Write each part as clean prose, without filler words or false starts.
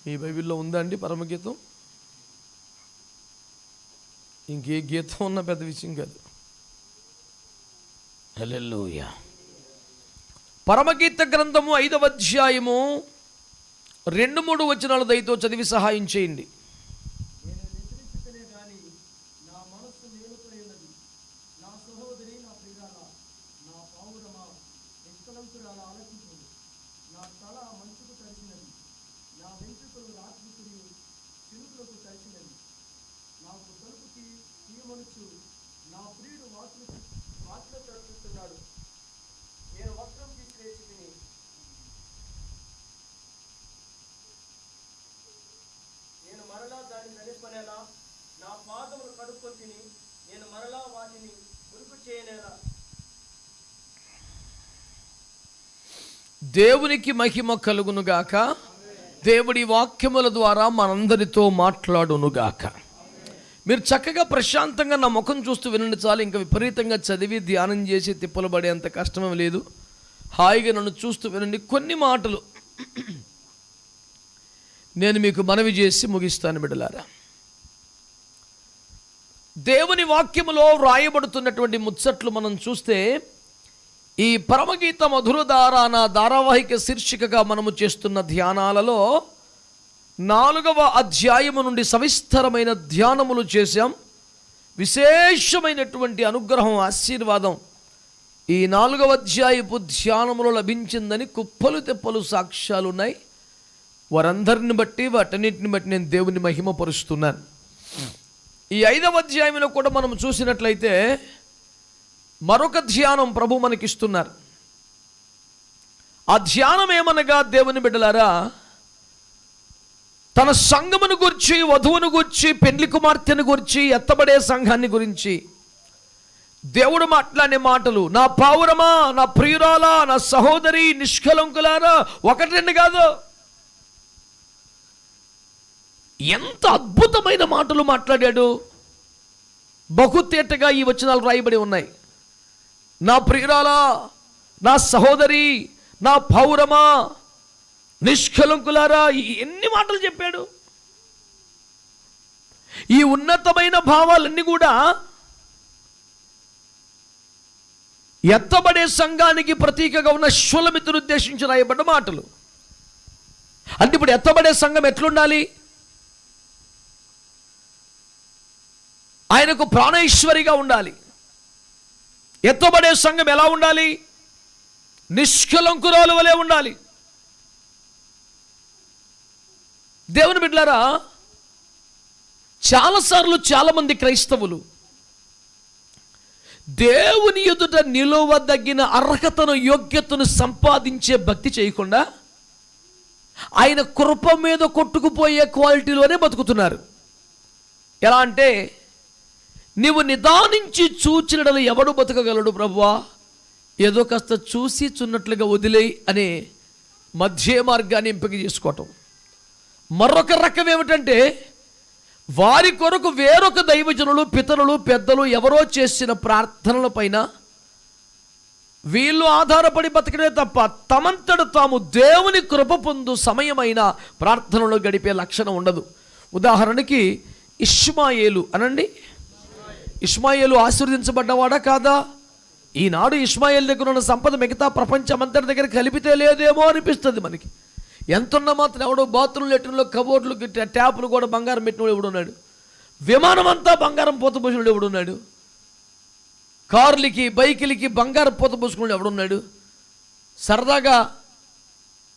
మీ బైబిల్లో ఉందా అండి పరమగీతం? ఇంకే గీతం ఉన్న పెద్ద విషయం కాదు. హల్లెలూయా. పరమగీత గ్రంథము 5వ అధ్యాయము 2-3 వచనాలు దయతో చదివి సహాయం చేయండి. దేవునికి మహిమ కలుగునుగాక. దేవుడి వాక్యముల ద్వారా మనందరితో మాట్లాడునుగాక. మీరు చక్కగా ప్రశాంతంగా నా ముఖం చూస్తూ వినండి చాలు. ఇంకా విపరీతంగా చదివి ధ్యానం చేసి తిప్పలు పడేంత కష్టమేం లేదు. హాయిగా నన్ను చూస్తూ వినండి. కొన్ని మాటలు నేను మీకు మనవి చేసి ముగిస్తాను బిడ్డలారా. దేవుని వాక్యములో వ్రాయబడుతున్నటువంటి ముచ్చట్లు మనం చూస్తే, ఈ పరమగీత మధురధార ధారావాహిక శీర్షికగా మనము చేస్తున్న ధ్యానాలలో 4వ అధ్యాయము నుండి సవిస్తరమైన ధ్యానములు చేశాం. విశేషమైనటువంటి అనుగ్రహం, ఆశీర్వాదం ఈ 4వ అధ్యాయపు ధ్యానములో లభించిందని కుప్పలు తెప్పలు సాక్ష్యాలు ఉన్నాయి. వారందరిని బట్టి వాటన్నిటిని బట్టి నేను దేవుని మహిమపరుస్తున్నాను. ఈ 5వ అధ్యాయంలో కూడా మనం చూసినట్లయితే మరొక ధ్యానం ప్రభు మనకిస్తున్నారు. ఆ ధ్యానం ఏమనగా, దేవుని బిడ్డలారా, తన సంఘమును గురించి, వధువును గురించి, పెండ్లి కుమార్తెను గురించి, ఎత్తబడే సంఘాన్ని గురించి దేవుడు మాట్లాడే మాటలు, నా పావురమా, నా ప్రియురాలా, నా సహోదరి, నిష్కలంకులారా, 1-2 కాదు, ఎంత అద్భుతమైన మాటలు మాట్లాడాడు. బహుతేటగా ఈ వచనాలు రాయబడి ఉన్నాయి. నా ప్రియురాలా, నా సహోదరి, నా పౌరమా, నిష్కలంకులారా, ఎన్ని మాటలు చెప్పాడు. ఈ ఉన్నతమైన భావాలన్నీ కూడా ఎత్తబడే సంఘానికి ప్రతీకగా ఉన్న షులమితును ఉద్దేశించి రాయబడ్డ మాటలు. అంటే ఇప్పుడు ఎత్తబడే సంఘం ఎట్లుండాలి? ఆయనకు ప్రాణేశ్వరిగా ఉండాలి. ఎత్తబడే సంఘం ఎలా ఉండాలి? నిష్కలంకురాలు వలె ఉండాలి. దేవుని బిడ్డలారా, చాలాసార్లు చాలామంది క్రైస్తవులు దేవుని ఎదుట నిలువదగిన అర్హతను, యోగ్యతను సంపాదించే భక్తి చేయకుండా ఆయన కృప మీద కొట్టుకుపోయే క్వాలిటీలోనే బతుకుతున్నారు. ఎలా అంటే, నీవు నిదానించి చూచినడలు ఎవడు బతకగలడు ప్రభువా, ఏదో కాస్త చూసి చున్నట్లుగా వదిలేయి అనే మధ్య మార్గాన్ని ఎంపిక చేసుకోవటం. మరొక రకం ఏమిటంటే, వారి కొరకు వేరొక దైవజనులు, పితరులు, పెద్దలు ఎవరో చేసిన ప్రార్థనల పైన వీళ్ళు ఆధారపడి బతకడే తప్ప తమంతట తాము దేవుని కృప పొందు సమయమైన ప్రార్థనలో గడిపే లక్షణం ఉండదు. ఉదాహరణకి ఇష్మాయేలు అనండి. ఇష్మాయేలు ఆశీర్వదించబడ్డవాడా కాదా? ఈనాడు ఇష్మాయేలు దగ్గర ఉన్న సంపద మిగతా ప్రపంచమంతటి దగ్గర కలిపితే లేదేమో అనిపిస్తుంది మనకి. ఎంతున్నా మాత్రం ఎవడో బాత్రూమ్, లెట్రిన్లో, కబోర్డులు, ట్యాపులు కూడా బంగారం పెట్టినవాడు ఎవడున్నాడు? విమానం అంతా బంగారం పూత పోసినవాడు ఎవడున్నాడు? కార్లకి, బైకులకి బంగారం పూత పోసుకున్నాడు ఎవడున్నాడు? సరదాగా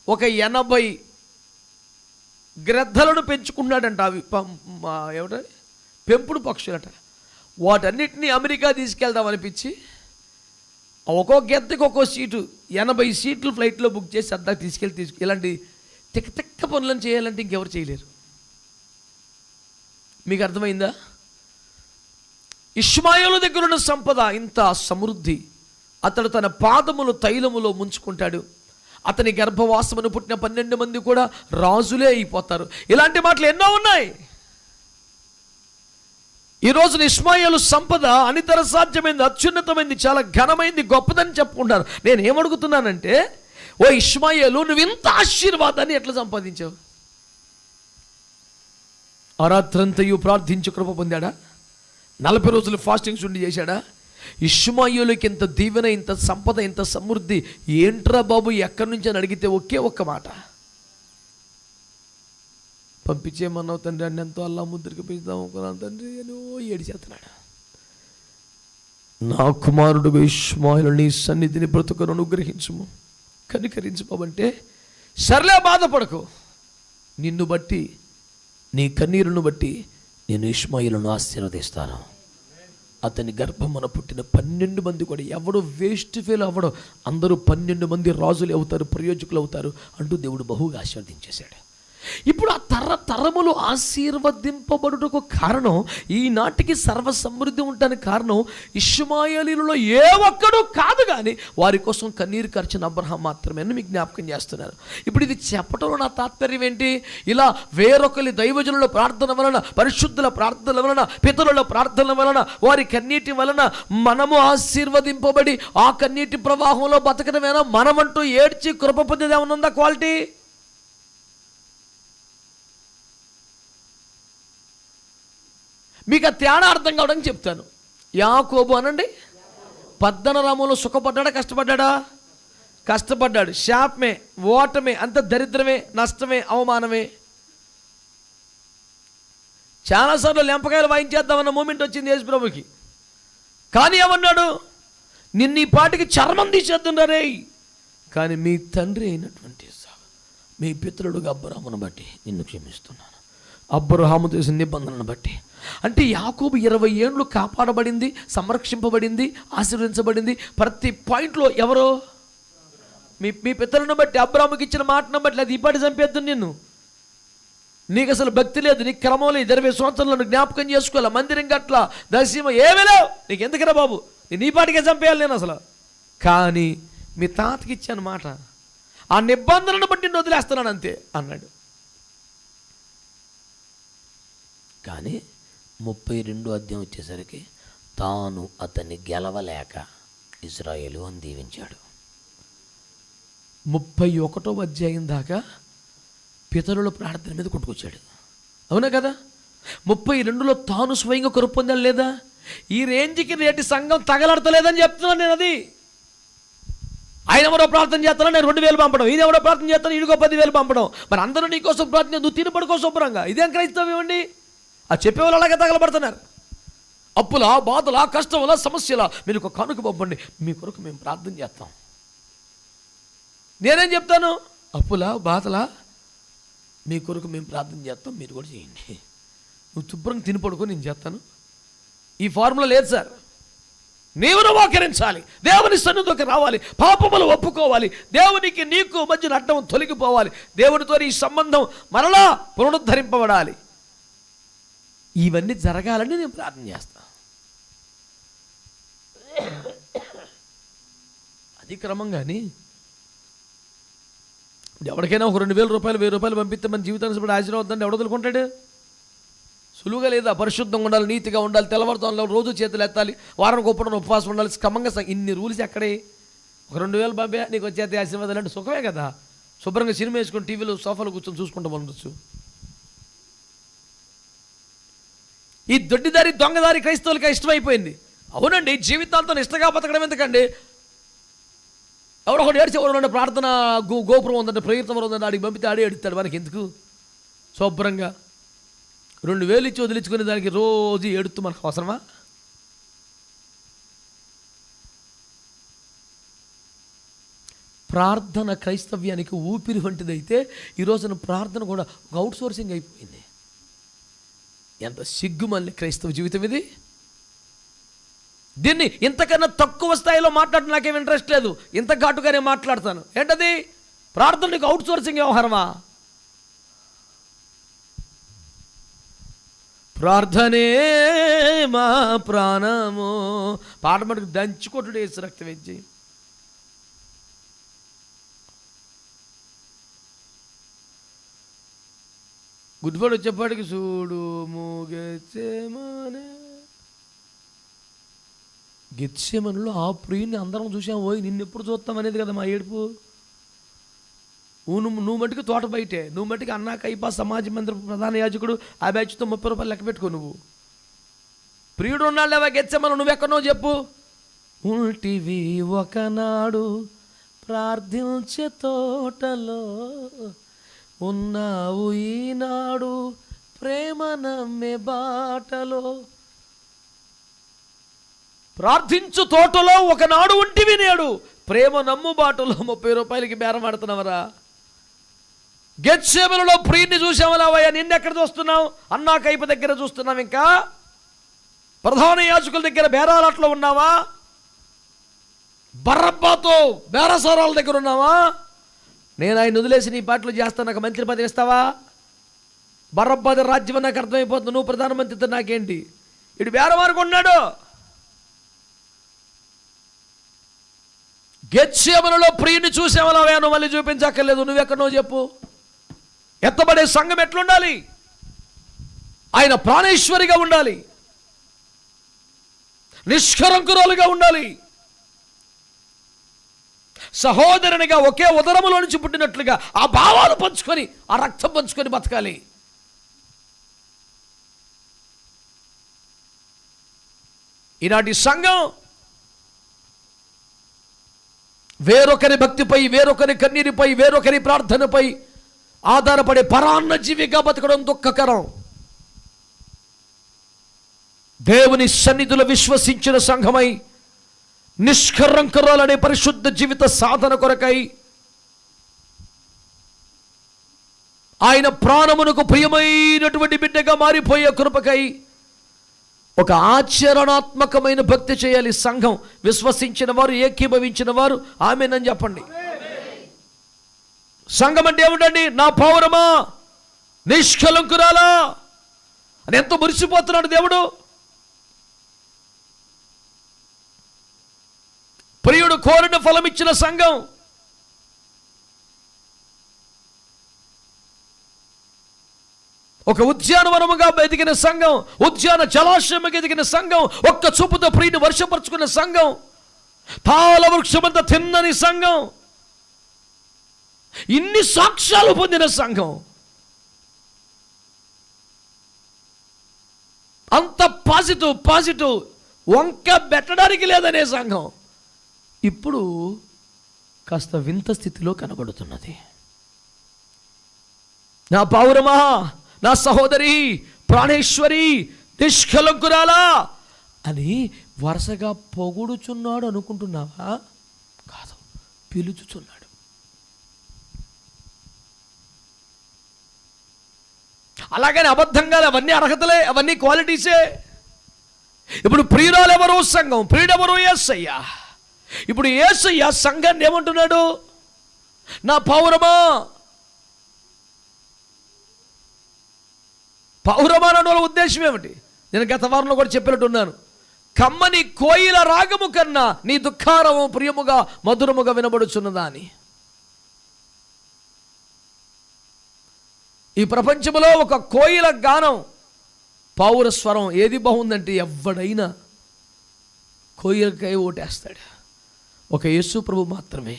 ఒక 80 గ్రద్దలను పెంచుకున్నాడంట. అవి ఏమిట, పెంపుడు పక్షులట. వాటన్నిటినీ అమెరికా తీసుకెళ్దాం అనిపించి ఒక్కో గెద్దకి ఒక్కో సీటు, 80 సీట్లు ఫ్లైట్లో బుక్ చేసి అద్దా తీసుకెళ్ళి ఇలాంటి తిక్క పనులను చేయాలంటే ఇంకెవరు చేయలేరు. మీకు అర్థమైందా? ఇష్మాయేలు దగ్గర ఉన్న సంపద ఇంత సమృద్ధి. అతడు తన పాదములు తైలములో ముంచుకుంటాడు. అతని గర్భవాసమును పుట్టిన 12 మంది కూడా రాజులే అయిపోతారు. ఇలాంటి మాటలు ఎన్నో ఉన్నాయి. ఈ రోజున ఇష్మాయేలు సంపద అనితర సాధ్యమైంది, అత్యున్నతమైంది, చాలా ఘనమైంది, గొప్పదని చెప్పుకుంటారు. నేను ఏమడుగుతున్నానంటే, ఓ ఇష్మాయేలు, నువ్వు ఇంత ఆశీర్వాదాన్ని ఎట్లా సంపాదించావు? ఆ రాత్రంతయు ప్రార్థించి కృప పొందాడా? 40 రోజులు ఫాస్టింగ్స్ ఉండి చేశాడా? ఇష్మాయేలుకి ఇంత దీవెన, ఇంత సంపద, ఇంత సమృద్ధి ఏంట్రా బాబు ఎక్కడి నుంచి అని అడిగితే ఒకే ఒక్క మాట, పంపించేమన్నావు తండ్రి అని. ఎంతో అల్లా ముద్రికి పెంచుదాం అనుకున్నాను తండ్రి అని ఏడిచేస్తున్నాడు. నా కుమారుడుగా ఇష్మాయేలు నీ సన్నిధిని బ్రతుకును అనుగ్రహించుము, కనికరించు బాబు అంటే, సర్లే బాధపడకు, నిన్ను బట్టి నీ కన్నీరును బట్టి నేను ఇష్మాయేలును ఆశీర్వదిస్తాను. అతని గర్భమున పుట్టిన 12 మంది కూడా ఎవడో వేస్ట్ ఫెయిల్ అవ్వడం, అందరూ 12 మంది రాజులు అవుతారు, ప్రయోజకులు అవుతారు అంటూ దేవుడు బహుగా ఆశీర్వదించేశాడు. ఇప్పుడు ఆ తరములు ఆశీర్వదింపబడుటకు కారణం, ఈనాటికి సర్వ సమృద్ధి ఉండడానికి కారణం ఇష్మాయేలీయులలో ఏ ఒక్కడూ కాదు, కానీ వారి కోసం కన్నీరు కార్చిన అబ్రహాం మాత్రమే అని మీకు జ్ఞాపకం చేస్తున్నాను. ఇప్పుడు ఇది చెప్పడంలో నా తాత్పర్యం ఏంటి? ఇలా వేరొకరి దైవజనుల ప్రార్థన వలన, పరిశుద్ధుల ప్రార్థనల వలన, పితరుల ప్రార్థనల వలన, వారి కన్నీటి వలన మనము ఆశీర్వదింపబడి ఆ కన్నీటి ప్రవాహంలో బతకడమేనా? మనమంటూ ఏడ్చి కృప పొందేది ఏమన్నా ఉందా క్వాలిటీ? మీకు ఆ తేడా అర్థం కావడానికి చెప్తాను. యాకోబు అనండి, పద్దనరాములో సుఖపడ్డాడా, కష్టపడ్డాడా? కష్టపడ్డాడు. శాపమే, ఓటమే, అంత దరిద్రమే, నష్టమే, అవమానమే. చాలాసార్లు లెంపకాయలు వాయించేద్దామన్న మూమెంట్ వచ్చింది యేసు ప్రభుకి. కానీ ఏమన్నాడు? నిన్ను ఈ పాటికి చర్మం తీసేద్దున్నారే, కానీ మీ తండ్రి అయినటువంటి మీ పితరుడుగా అబ్రహామును బట్టి నిన్ను క్షమిస్తున్నాను, అబ్రహాము చేసిన నిబంధనను బట్టి. అంటే యాకోబు 20 ఏండ్లు కాపాడబడింది, సంరక్షింపబడింది, ఆశీర్వదించబడింది. ప్రతి పాయింట్లో ఎవరో మీ పితరులను బట్టి, అబ్రహాముకి ఇచ్చిన మాటను బట్టి. అది ఈ పాటి చంపేద్దు నిన్ను, నీకు అసలు భక్తి లేదు, నీకు క్రమం లేదు, 20 సంవత్సరాలను జ్ఞాపకం చేసుకోవాలి, మందిరం గట్ల, దశమ ఏమీ లేవు, నీకు ఎందుకురా బాబు, నేను ఈ పాటికే చంపేయాలి నేను అసలు. కానీ మీ తాతకి ఇచ్చాను మాట, ఆ నిబంధనను బట్టి నేను వదిలేస్తున్నాను అంతే అన్నాడు. కానీ 32వ అధ్యాయం వచ్చేసరికి తాను అతన్ని గెలవలేక ఇశ్రాయేలు అని దీవించాడు. 31వ అధ్యాయం దాకా పితరుల ప్రార్థన మీద కొట్టుకొచ్చాడు, అవునా కదా? 32లో తాను స్వయంగా కృప పొందాడు లేదా? ఈ రేంజ్కి రేటి సంఘం తగలడతలేదని చెప్తున్నాను నేను. అది ఆయన ఎవరో ప్రార్థన చేస్తాను, నేను 2000 పంపడం, ఈయన ఎవరో ప్రార్థన చేస్తాను, ఈయనకో 10,000 పంపడం. మరి అందరూ నీకోసం ప్రార్థన, నువ్వు తినపడుకో శుభ్రంగా. ఇదేం క్రైస్తవం ఇవ్వండి? ఆ చెప్పేవాళ్ళు అలాగే తగలబడుతున్నారు. అప్పులా, బాధలా, కష్టంలా, సమస్యలా మీరు ఒక కానుక పంపండి, మీ కొరకు మేము ప్రార్థన చేస్తాం. నేనేం చెప్తాను? అప్పులా, బాధలా, మీ కొరకు మేము ప్రార్థన చేస్తాం, మీరు కూడా చేయండి. నువ్వు శుభ్రంగా తినపడుకో, నేను చేస్తాను. ఈ ఫార్ములా లేదు సార్. నీవును మోకరించాలి, దేవుని సన్నిధిలోకి రావాలి, పాపములు ఒప్పుకోవాలి, దేవునికి నీకు మధ్య అడ్డం తొలగిపోవాలి, దేవునితో ఈ సంబంధం మరలా పునరుద్ధరింపబడాలి. ఇవన్నీ జరగాలని నేను ప్రార్థన చేస్తాను. అది క్రమం. కానీ ఎవరికైనా ఒక 2,000 రూపాయలు, 1,000 రూపాయలు పంపిస్తే మన జీవితానికి ఆశీర్వాదంటే ఎవడ వదులుకుంటాడు? సులువుగా లేదా? పరిశుద్ధంగా ఉండాలి, నీతిగా ఉండాలి, తెల్లవారుతో రోజు చేతులు ఎత్తాలి, వారానికి ఒప్పడం ఉపవాసం ఉండాలి, క్రమంగా. ఇన్ని రూల్స్ ఎక్కడే? ఒక 2,000 పంపే నీకు వచ్చేది ఆశీర్వాదాలు అంటే సుఖమే కదా. శుభ్రంగా సినిమా వేసుకొని టీవీలో సోఫాలో కూర్చొని చూసుకుంటూ ఉండొచ్చు. ఈ దొడ్డిదారి, దొంగదారి క్రైస్తవులకి ఇష్టమైపోయింది. అవునండి, జీవితాంతం ఇష్టంగా బతకడం ఎందుకండి? ఎవడొకటి ఏడ్చి, ఎవరు ప్రార్థన గోపురం ఉందంటే, ప్రయత్నం ఉందంటే ఆడికి పంపితే ఆడే ఏడుస్తాడు. మనకి ఎందుకు? శుభ్రంగా 2,000 ఇచ్చి వదిలించుకునే దానికి రోజు ఏడుతూ మనకు అవసరమా? ప్రార్థన క్రైస్తవ్యానికి ఊపిరి వంటిదైతే ఈ రోజున ప్రార్థన కూడా ఒక అవుట్ సోర్సింగ్ అయిపోయింది. ఎంత సిగ్గుమల్లి క్రైస్తవ జీవితం ఇది. దీన్ని ఇంతకన్నా తక్కువ స్థాయిలో మాట్లాడటం నాకేం ఇంట్రెస్ట్ లేదు, ఇంత ఘాటుగానే మాట్లాడతాను. ఏంటది? ప్రార్థనకు అవుట్ సోర్సింగ్ వ్యవహారమా? ప్రార్థనే మా ప్రాణము, పాట మటుకు దంచుకొట్టుడు వేసి రక్తం ఇచ్చి. గుడ్డిపాడు వచ్చేపాటికి చూడు గెత్సేమనులో ఆ ప్రియుని అందరం చూసాం. పోయి నిన్నెప్పుడు చూస్తాం అనేది కదా మా ఏడుపు. నువ్వు మటుకు తోట బయటే, నువ్వు మటుకు అన్నా కైపా సమాజ మందిర ప్రధాన యాజకుడు ఆ బ్యాచ్తో 30 రూపాయలు లెక్క పెట్టుకో. నువ్వు ప్రియుడు ఉన్నాళ్ళేవా గెత్సెమలో నువ్వెక్కడో చెప్పు. ఉంటివి ఒకనాడు ప్రార్థించే తోటలో, ఉన్నావు ఈనాడు ప్రేమ నమ్మే బాటలో. ప్రార్థించు తోటలో ఒకనాడు ఉంటివి, నేడు ప్రేమ నమ్ము బాటలో 30 రూపాయలకి బేరం ఆడుతున్నావరా. గెత్సేమలలో ప్రియుడిని చూసావలావయ్యా, నిన్నెక్కడ చూస్తున్నావు? అన్నా కైప దగ్గర చూస్తున్నావు, ఇంకా ప్రధాన యాజకుల దగ్గర బేరాలట్లో ఉన్నావా? బర్రబ్బాతో బేరసారాల దగ్గర ఉన్నావా? నేను ఆయన వదిలేసి నీ పాటలు చేస్తాను, నాకు మంత్రి పదవి ఇస్తావా? బర్రబ్బాది రాజ్యం నాకు అర్థమైపోతుంది, నువ్వు ప్రధానమంత్రితో నాకేంటి? ఇటు బేరవారికి ఉన్నాడు. గెత్సేమలలో ప్రియుని చూసేవలావయ్యా, నువ్వు మళ్ళీ చూపించక్కర్లేదు, నువ్వెక్కడో చెప్పు. ఎత్తబడే సంఘం ఎట్లుండాలి? ఆయన ప్రాణేశ్వరిగా ఉండాలి, నిష్కరంకురాలుగా ఉండాలి, సహోదరునిగా ఒకే ఉదరములో నుంచి పుట్టినట్లుగా ఆ భావాలు పంచుకొని, ఆ రక్తం పంచుకొని బతకాలి. ఈనాటి సంఘం వేరొకరి భక్తిపై, వేరొకరి కన్నీరిపై, వేరొకరి ప్రార్థనపై ఆధారపడే పరాన్న జీవిగా బతకడం దుఃఖకరం. దేవుని సన్నిధిలో విశ్వసించిన సంఘమై నిష్కరంకరాలనే పరిశుద్ధ జీవిత సాధన కొరకై, ఆయన ప్రాణమునకు ప్రియమైనటువంటి బిడ్డగా మారిపోయే కృపకై ఒక ఆచరణాత్మకమైన భక్తి చేయాలి సంఘం. విశ్వసించిన వారు, ఏకీభవించిన వారు ఆమేనని చెప్పండి. సంఘం అంటే ఏమిటండి? నా పౌరమా, నిష్కలంకురాలా అని ఎంతో మురిసిపోతున్నాడు దేవుడు. ప్రియుడు కోరిన ఫలం ఇచ్చిన సంఘం. ఒక ఉద్యానవనముగా ఎదిగిన సంఘం, ఉద్యాన జలాశయముగా ఎదిగిన సంఘం, ఒక్క చూపుతో ప్రియుని వర్షపరుచుకున్న సంఘం, తాళ వృక్షమంత తిన్నని సంఘం, ఇన్ని సాక్ష్యాలు పొందిన సంఘం, అంత పాజిటివ్ వంక పెట్టడానికి లేదనే సంఘం ఇప్పుడు కాస్త వింత స్థితిలో కనబడుతున్నది. నా పౌరమా, నా సహోదరి, ప్రాణేశ్వరి, నిష్కలంకురాలా అని వరుసగా పొగుడుచున్నాడు అనుకుంటున్నావా? కాదు, పిలుచుచున్నాడు. అలాగని అబద్ధంగా అవన్నీ అర్హతలే, అవన్నీ క్వాలిటీసే. ఇప్పుడు ప్రియురాలు ఎవరు? సంఘం. ప్రియుడెవరు? యేసయ్య. ఇప్పుడు యేసయ్య సంఘాన్ని ఏమంటున్నాడు? నా పౌరమా. పౌరమా అన్న ఉద్దేశం ఏమిటి? నేను గత వారంలో కూడా చెప్పినట్టున్నాను. కమ్మని కోయిల రాగము కన్నా నీ దుఃఖారము ప్రియముగా మధురముగా వినబడుచున్నదా అని. ఈ ప్రపంచంలో ఒక కోయిల గానం, పౌర స్వరం ఏది బాగుందంటే ఎవడైనా కోయిలకై ఓటేస్తాడు. ఒక యేసు ప్రభు మాత్రమే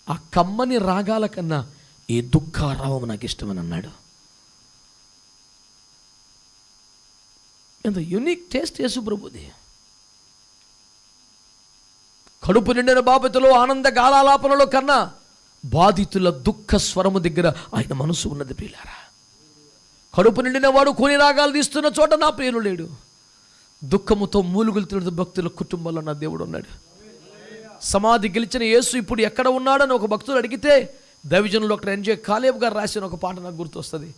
ఆ కమ్మని రాగాల కన్నా ఈ దుఃఖారావం నాకు ఇష్టమని అన్నాడు. ఎంత యూనిక్ టేస్ట్ యేసు ప్రభుది. కడుపు నిండిన బాబతులో ఆనంద గాలాలాపనలో కన్నా బాధితుల దుఃఖ స్వరము దగ్గర ఆయన మనసు ఉన్నది ప్రియులారా. కడుపు నిండిన వాడు కూని రాగాలు తీస్తున్న చోట నా ప్రియులు లేడు. దుఃఖముతో మూలుగులుతున్న భక్తుల కుటుంబంలో నా దేవుడు ఉన్నాడు. సమాధి గెలిచిన యేసు ఇప్పుడు ఎక్కడ ఉన్నాడని ఒక భక్తులు అడిగితే దైవజనులు డాక్టర్ ఎన్జే కాలేబ్ గారు రాసిన ఒక పాట నాకు గుర్తొస్తుంది.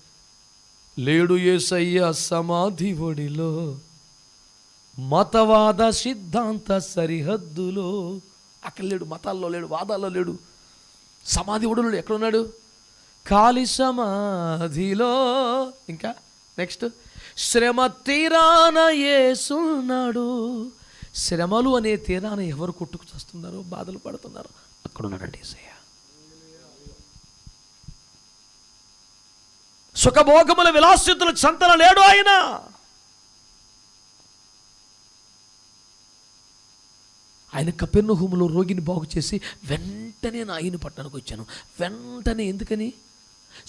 లేడు యేసయ్య సమాధి ఒడిలో, మతవాద సిద్ధాంత సరిహద్దులో. అక్కడ లేడు, మతాల్లో లేడు, వాదాల్లో లేడు, సమాధి ఒడిలో ఎక్కడున్నాడు? ఖాళీ సమాధిలో. ఇంకా నెక్స్ట్, శ్రమ తీరాన యేసున్నాడు. శ్రమలు అనే తీరాన ఎవరు కొట్టుకు చేస్తున్నారో, బాధలు పడుతున్నారో అక్కడున్నాడండి యేసయ్య. సుఖభోగముల విలాసితుల సంతన లేడు ఆయన. ఆయన కపెర్నహూములో రోగిని బాగు చేసి వెంటనే నా ఆయన పట్టణానికి వచ్చాను. వెంటనే ఎందుకని?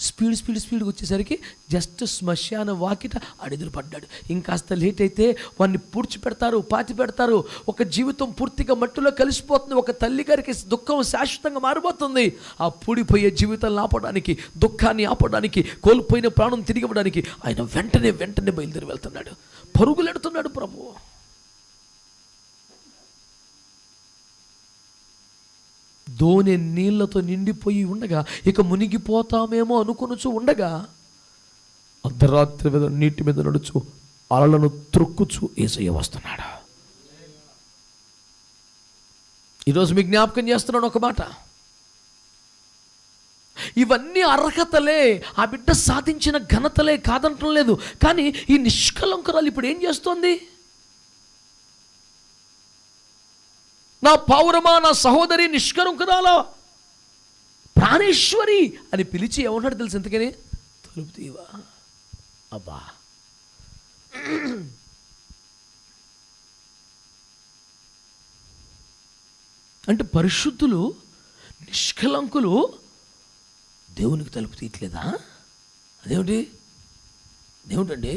స్పీడ్గా వచ్చేసరికి జస్ట్ శ్మశాన వాకిట అడిదురు పడ్డాడు. ఇంకాస్త లేట్ అయితే వాడిని పూడ్చి పెడతారు, పాతి పెడతారు. ఒక జీవితం పూర్తిగా మట్టిలో కలిసిపోతుంది. ఒక తల్లి గారికి దుఃఖం శాశ్వతంగా మారిపోతుంది. ఆ పూడిపోయే జీవితాలను ఆపడానికి, దుఃఖాన్ని ఆపడానికి, కోల్పోయిన ప్రాణం తిరిగి ఇవ్వడానికి ఆయన వెంటనే బయలుదేరి వెళ్తున్నాడు. పరుగులెడుతున్నాడు ప్రభువు. దోణి నీళ్లతో నిండిపోయి ఉండగా ఇక మునిగిపోతామేమో అనుకొనుచు ఉండగా అర్ధరాత్రి మీద నీటి మీద నడుచు అలలను త్రొక్కుచు యేసయ్య వస్తున్నాడు. ఈరోజు మీ జ్ఞాపకం చేస్తున్నాను ఒక మాట. ఇవన్నీ అర్హతలే, ఆ బిడ్డ సాధించిన ఘనతలే, కాదంటం లేదు. కానీ ఈ నిష్కలంకురాలు ఇప్పుడు ఏం చేస్తోంది? నా పౌరమా, నా సహోదరి, నిష్కలంకురాలా, ప్రాణేశ్వరి అని పిలిచి ఏమన్నాడు తెలుసు? ఎంతకని? తలుపు తీవా. అబ్బా, అంటే పరిశుద్ధులు, నిష్కలంకులు దేవునికి తలుపు తీయట్లేదా? అదేమిటండి?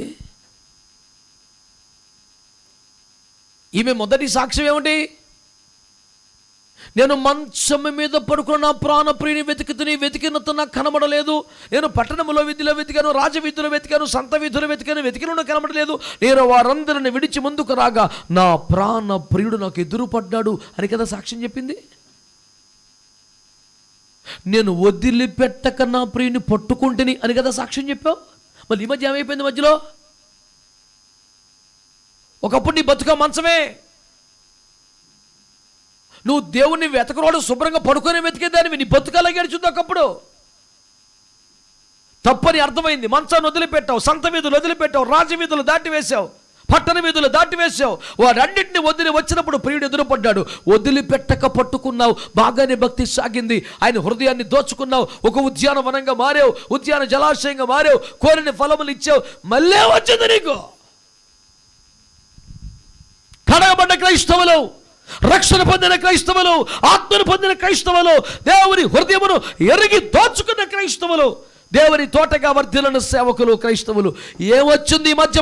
ఈమె మొదటి సాక్ష్యం ఏమిటి? నేను మంచం మీద పడుకున్న నా ప్రాణప్రియుని వెతికినంత నాకు కనబడలేదు. నేను పట్టణంలో వీధిలో వెతికాను, రాజవీధులు వెతికాను, సంత వీధులు వెతికిన కనబడలేదు. నేను వారందరిని విడిచి ముందుకు రాగా నా ప్రాణ ప్రియుడు నాకు ఎదురు పడ్డాడు అని కదా సాక్ష్యం చెప్పింది. నేను వదిలిపెట్టక నా ప్రియుని పట్టుకుంటుని అని కదా సాక్ష్యం చెప్పావు. మళ్ళీ ఈ మధ్య ఏమైపోయింది? మధ్యలో ఒకప్పుడు నీ బతుక మంచమే, నువ్వు దేవుణ్ణి వెతకరోడు శుభ్రంగా పడుకొని వెతికేదానివి. నీ బతుకలాగే చూద్దాం. ఒకప్పుడు తప్పని అర్థమైంది. మంచాన్ని వదిలిపెట్టావు, సంత వీధులు వదిలిపెట్టావు, రాజవీధులు దాటి వేశావు, పట్టణ వీధులు దాటి వేశావు. వాడన్నింటినీ వదిలి వచ్చినప్పుడు ప్రియుడు ఎదురుపడ్డాడు. వదిలిపెట్టక పట్టుకున్నావు. బాగానే భక్తి సాగింది. ఆయన హృదయాన్ని దోచుకున్నావు. ఒక ఉద్యానవనంగా మారావు, ఉద్యాన జలాశయంగా మారావు, కోరిన ఫలములు ఇచ్చావు. మళ్ళీ వచ్చింది నీకు. కడగబడ్డ క్రైస్తవులు, రక్షణ పొందిన క్రైస్తవులు, ఆత్మను పొందిన క్రైస్తవులు, దేవుని హృదయమును ఎరిగి దోచుకున్న క్రైస్తవులు, దేవుని తోటగా వర్ధిల్లిన సేవకులు క్రైస్తవులు. ఏమొచ్చింది ఈ మధ్య?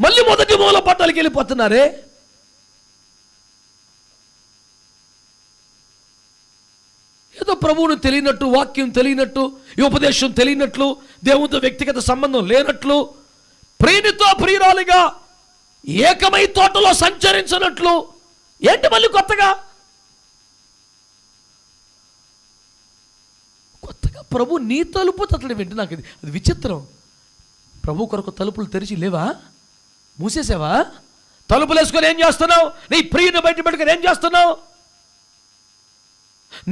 మళ్ళీ మొదటి మూల పట్టాలకి వెళ్ళిపోతున్నారే. ఏదో ప్రభువును తెలియనట్టు, వాక్యం తెలియనట్టు, ఈ ఉపదేశం తెలియనట్లు, దేవునితో వ్యక్తిగత సంబంధం లేనట్లు, ప్రియునితో ప్రియురాలిగా ఏకమై తోటలో సంచరించినట్లు. ఏంటి మళ్ళీ కొత్తగా ప్రభు నీ తలుపు తట్టడం ఏంటి? నాకు అది విచిత్రం. ప్రభు కొరకు తలుపులు తెరిచి లేవా? మూసేసావా? తలుపులు వేసుకొని ఏం చేస్తున్నావు? నీ ప్రియుని బయట పెట్టుకొని ఏం చేస్తున్నావు?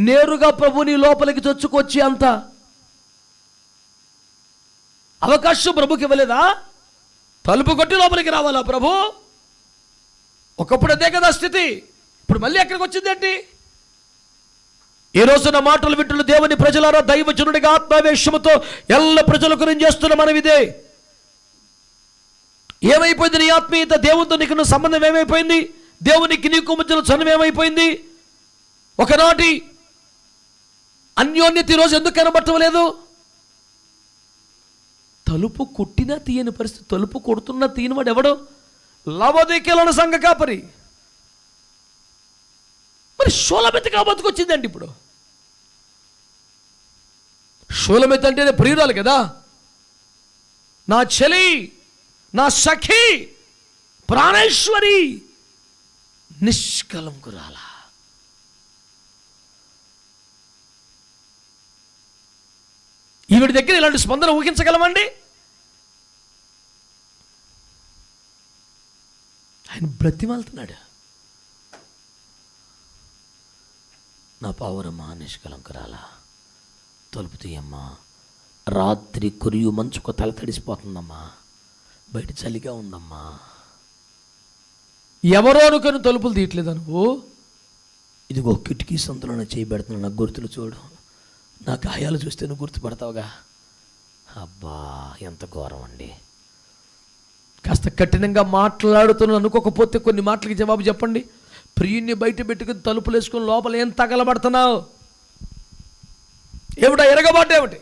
నేరుగా ప్రభు నీ లోపలికి చొచ్చుకొచ్చి అంత అవకాశం ప్రభుకి ఇవ్వలేదా? తలుపు కొట్టి లోపలికి రావాలా ప్రభు? ఒకప్పుడు అదే కదా స్థితి. ఇప్పుడు మళ్ళీ ఎక్కడికి వచ్చిందేంటి? ఈ రోజున మాటలు వింటున్న దేవుని ప్రజలారా, దైవజనుడిగా ఆత్మావేశముతో ఎల్ల ప్రజల గురించి చేస్తున్న మనం ఇదే. ఏమైపోయింది నీ ఆత్మీయత? దేవునితో నీకున్న సంబంధం ఏమైపోయింది? దేవునికి నీకు మధ్యలో చనువు ఏమైపోయింది? ఒకనాటి అన్యోన్యత ఈరోజు ఎందుకు కనబట్టలేదు? తలుపు కొట్టినా తీయని పరిస్థితి. తలుపు కొడుతున్నా తీయని వాడు ఎవడు? లావోదికీయుల సంఘ కాపరి. మరి షూలమెతగా బతుకొచ్చిందండి. ఇప్పుడు షూలమెత అంటేనే ప్రియురాలు కదా, నా చెలి, నా సఖి, ప్రాణేశ్వరి, నిష్కలంకురాల. ఈవిడి దగ్గర ఇలాంటి స్పందన ఊహించగలమండి? ఆయన బ్రతిమాలుతున్నాడు. నా పావురమ్మా, నిష్కలంకురాల, తలుపు తీయమ్మా. రాత్రి కురియు మంచుకు తల తడిసిపోతుందమ్మా, బయట చలిగా ఉందమ్మా. ఎవరో అనుకొని తలుపులు తీయట్లేదా నువ్వు? ఇదిగో కిటికీ సందులోనే చేయబెడుతున్నా, నాకు గుర్తులు చూడు, నా గాయాలు చూస్తే నువ్వు గుర్తుపడతావుగా. అబ్బా ఎంత ఘోరం అండి. కాస్త కఠినంగా మాట్లాడుతున్నాను అనుకోకపోతే కొన్ని మాటలకి జవాబు చెప్పండి. ప్రియుణ్ణి బయట పెట్టుకుని తలుపులు వేసుకుని లోపల ఏం తగలబడుతున్నావు? ఏమిటా ఎరగబాటేమిటి?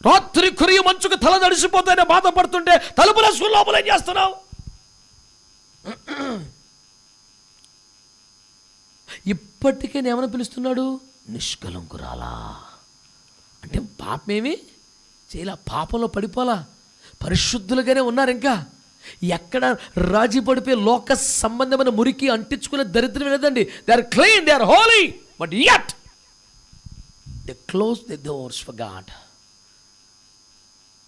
రాత్రి కురియ మంచుకు తల తడిసిపోతానే బాధపడుతుంటే తలుపులు వేసుకుని లోపల ఏం చేస్తున్నావు? ఇప్పటికే ఏమని పిలుస్తున్నాడు? నిష్కలంకురాలా. అంటే పాపమేమి చేయలా, పాపంలో పడిపోలా, పరిశుద్ధులుగానే ఉన్నారు. ఇంకా ఎక్కడ రాజీ పడిపోయి లోక సంబంధమైన మురికి అంటించుకునే దరిద్రం లేదండి. They are clean, they are holy, but yet they close the doors for God.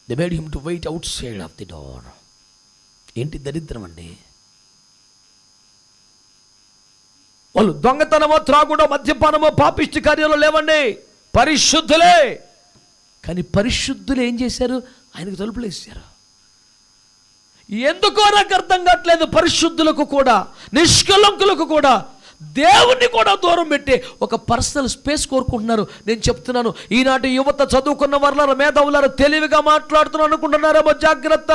They made him to wait outside of the door. ఏంటి దరిద్రం అండి? వాళ్ళు దొంగతనమో, త్రాగుడో, మద్యపానమో, పాపిష్టి కార్యాలు లేవండి, పరిశుద్ధులే. కానీ పరిశుద్ధులు ఏం చేశారు? ఆయనకు తలుపులు వేసారు. ఎందుకో నాకు అర్థం కావట్లేదు. పరిశుద్ధులకు కూడా, నిష్కలంకులకు కూడా, దేవుణ్ణి కూడా దూరం పెట్టి ఒక పర్సనల్ స్పేస్ కోరుకుంటున్నారు. నేను చెప్తున్నాను, ఈనాటి యువత, చదువుకున్న వర్లారు, మేధావులారు తెలివిగా మాట్లాడుతున్నారు అనుకుంటున్నారేమో, జాగ్రత్త.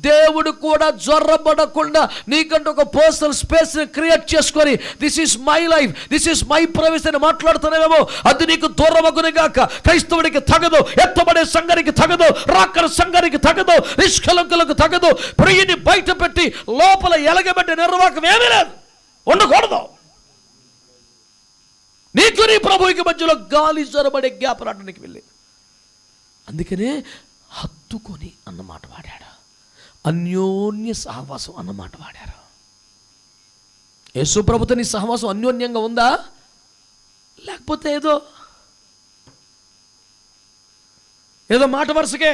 దేవుడు కూడా జ్వరపడకుండా నీకంటూ ఒక పర్సనల్ స్పేస్ క్రియేట్ చేసుకొని, this is my life, this is my privacy అని మాట్లాడుతున్నావేమో, అది నీకు దూరమగునుగాక. క్రైస్తవుడికి తగదు, ఎత్తబడే సంఘానికి తగదు, రాకడ సంఘానికి తగదు, నిష్కలంకులకు తగదు. ప్రియుని బయట పెట్టి లోపల ఎలగబెట్టే నిర్వాహకం ఏమీ లేదు, ఉండకూడదు. నీకు నీ ప్రభువుకి మధ్యలో గాలి జ్వరబడే జ్ఞాపనానికి వెళ్ళి, అందుకనే హత్తుకొని అన్నమాట వాడాడు, అన్యోన్య సహవాసం అన్నమాట వాడారు. యేసు ప్రభుతో నీ సహవాసం అన్యోన్యంగా ఉందా? లేకపోతే ఏదో మాట వరుసకే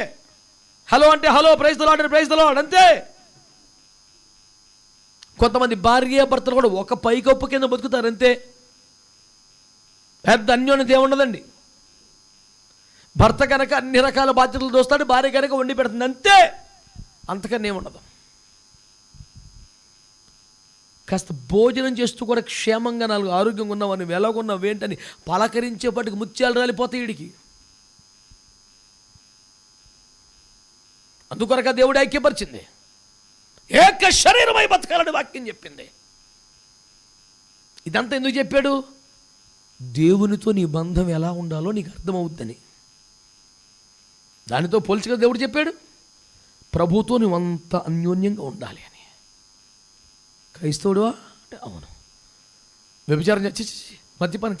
హలో అంటే హలో, ప్రైజ్ ద లార్డ్ అంటే ప్రైజ్ ద లార్డ్ అంతే. కొంతమంది భార్య భర్తలు కూడా ఒక పైకప్పు కింద బతుకుతారు అంతే. పెద్ద అన్యోన్యత ఏముండదండి. భర్త కనుక అన్ని రకాల బాధ్యతలు దోస్తాడు, భార్య కనుక వండి పెడుతుంది అంతే, అంతకన్నా ఏముండదు. కాస్త భోజనం చేస్తూ కూడా క్షేమంగా, నాలుగు ఆరోగ్యంగా ఉన్నావు, నువ్వు ఎలాగున్నావు ఏంటని పలకరించేపటికి ముత్యాలు రాలిపోతాయి వీడికి. అందుకొరక దేవుడు ఐక్యపరిచింది, ఏక శరీరమై బతకాలని వాక్యం చెప్పింది. ఇదంతా ఎందుకు చెప్పాడు? దేవునితో నీ బంధం ఎలా ఉండాలో నీకు అర్థమవుద్దని. దానితో పోల్చిగా దేవుడు చెప్పాడు, ప్రభుతో నువ్వంత అన్యోన్యంగా ఉండాలి అని. క్రైస్తవుడువా అంటే అవును. వ్యభిచారం మద్యపానం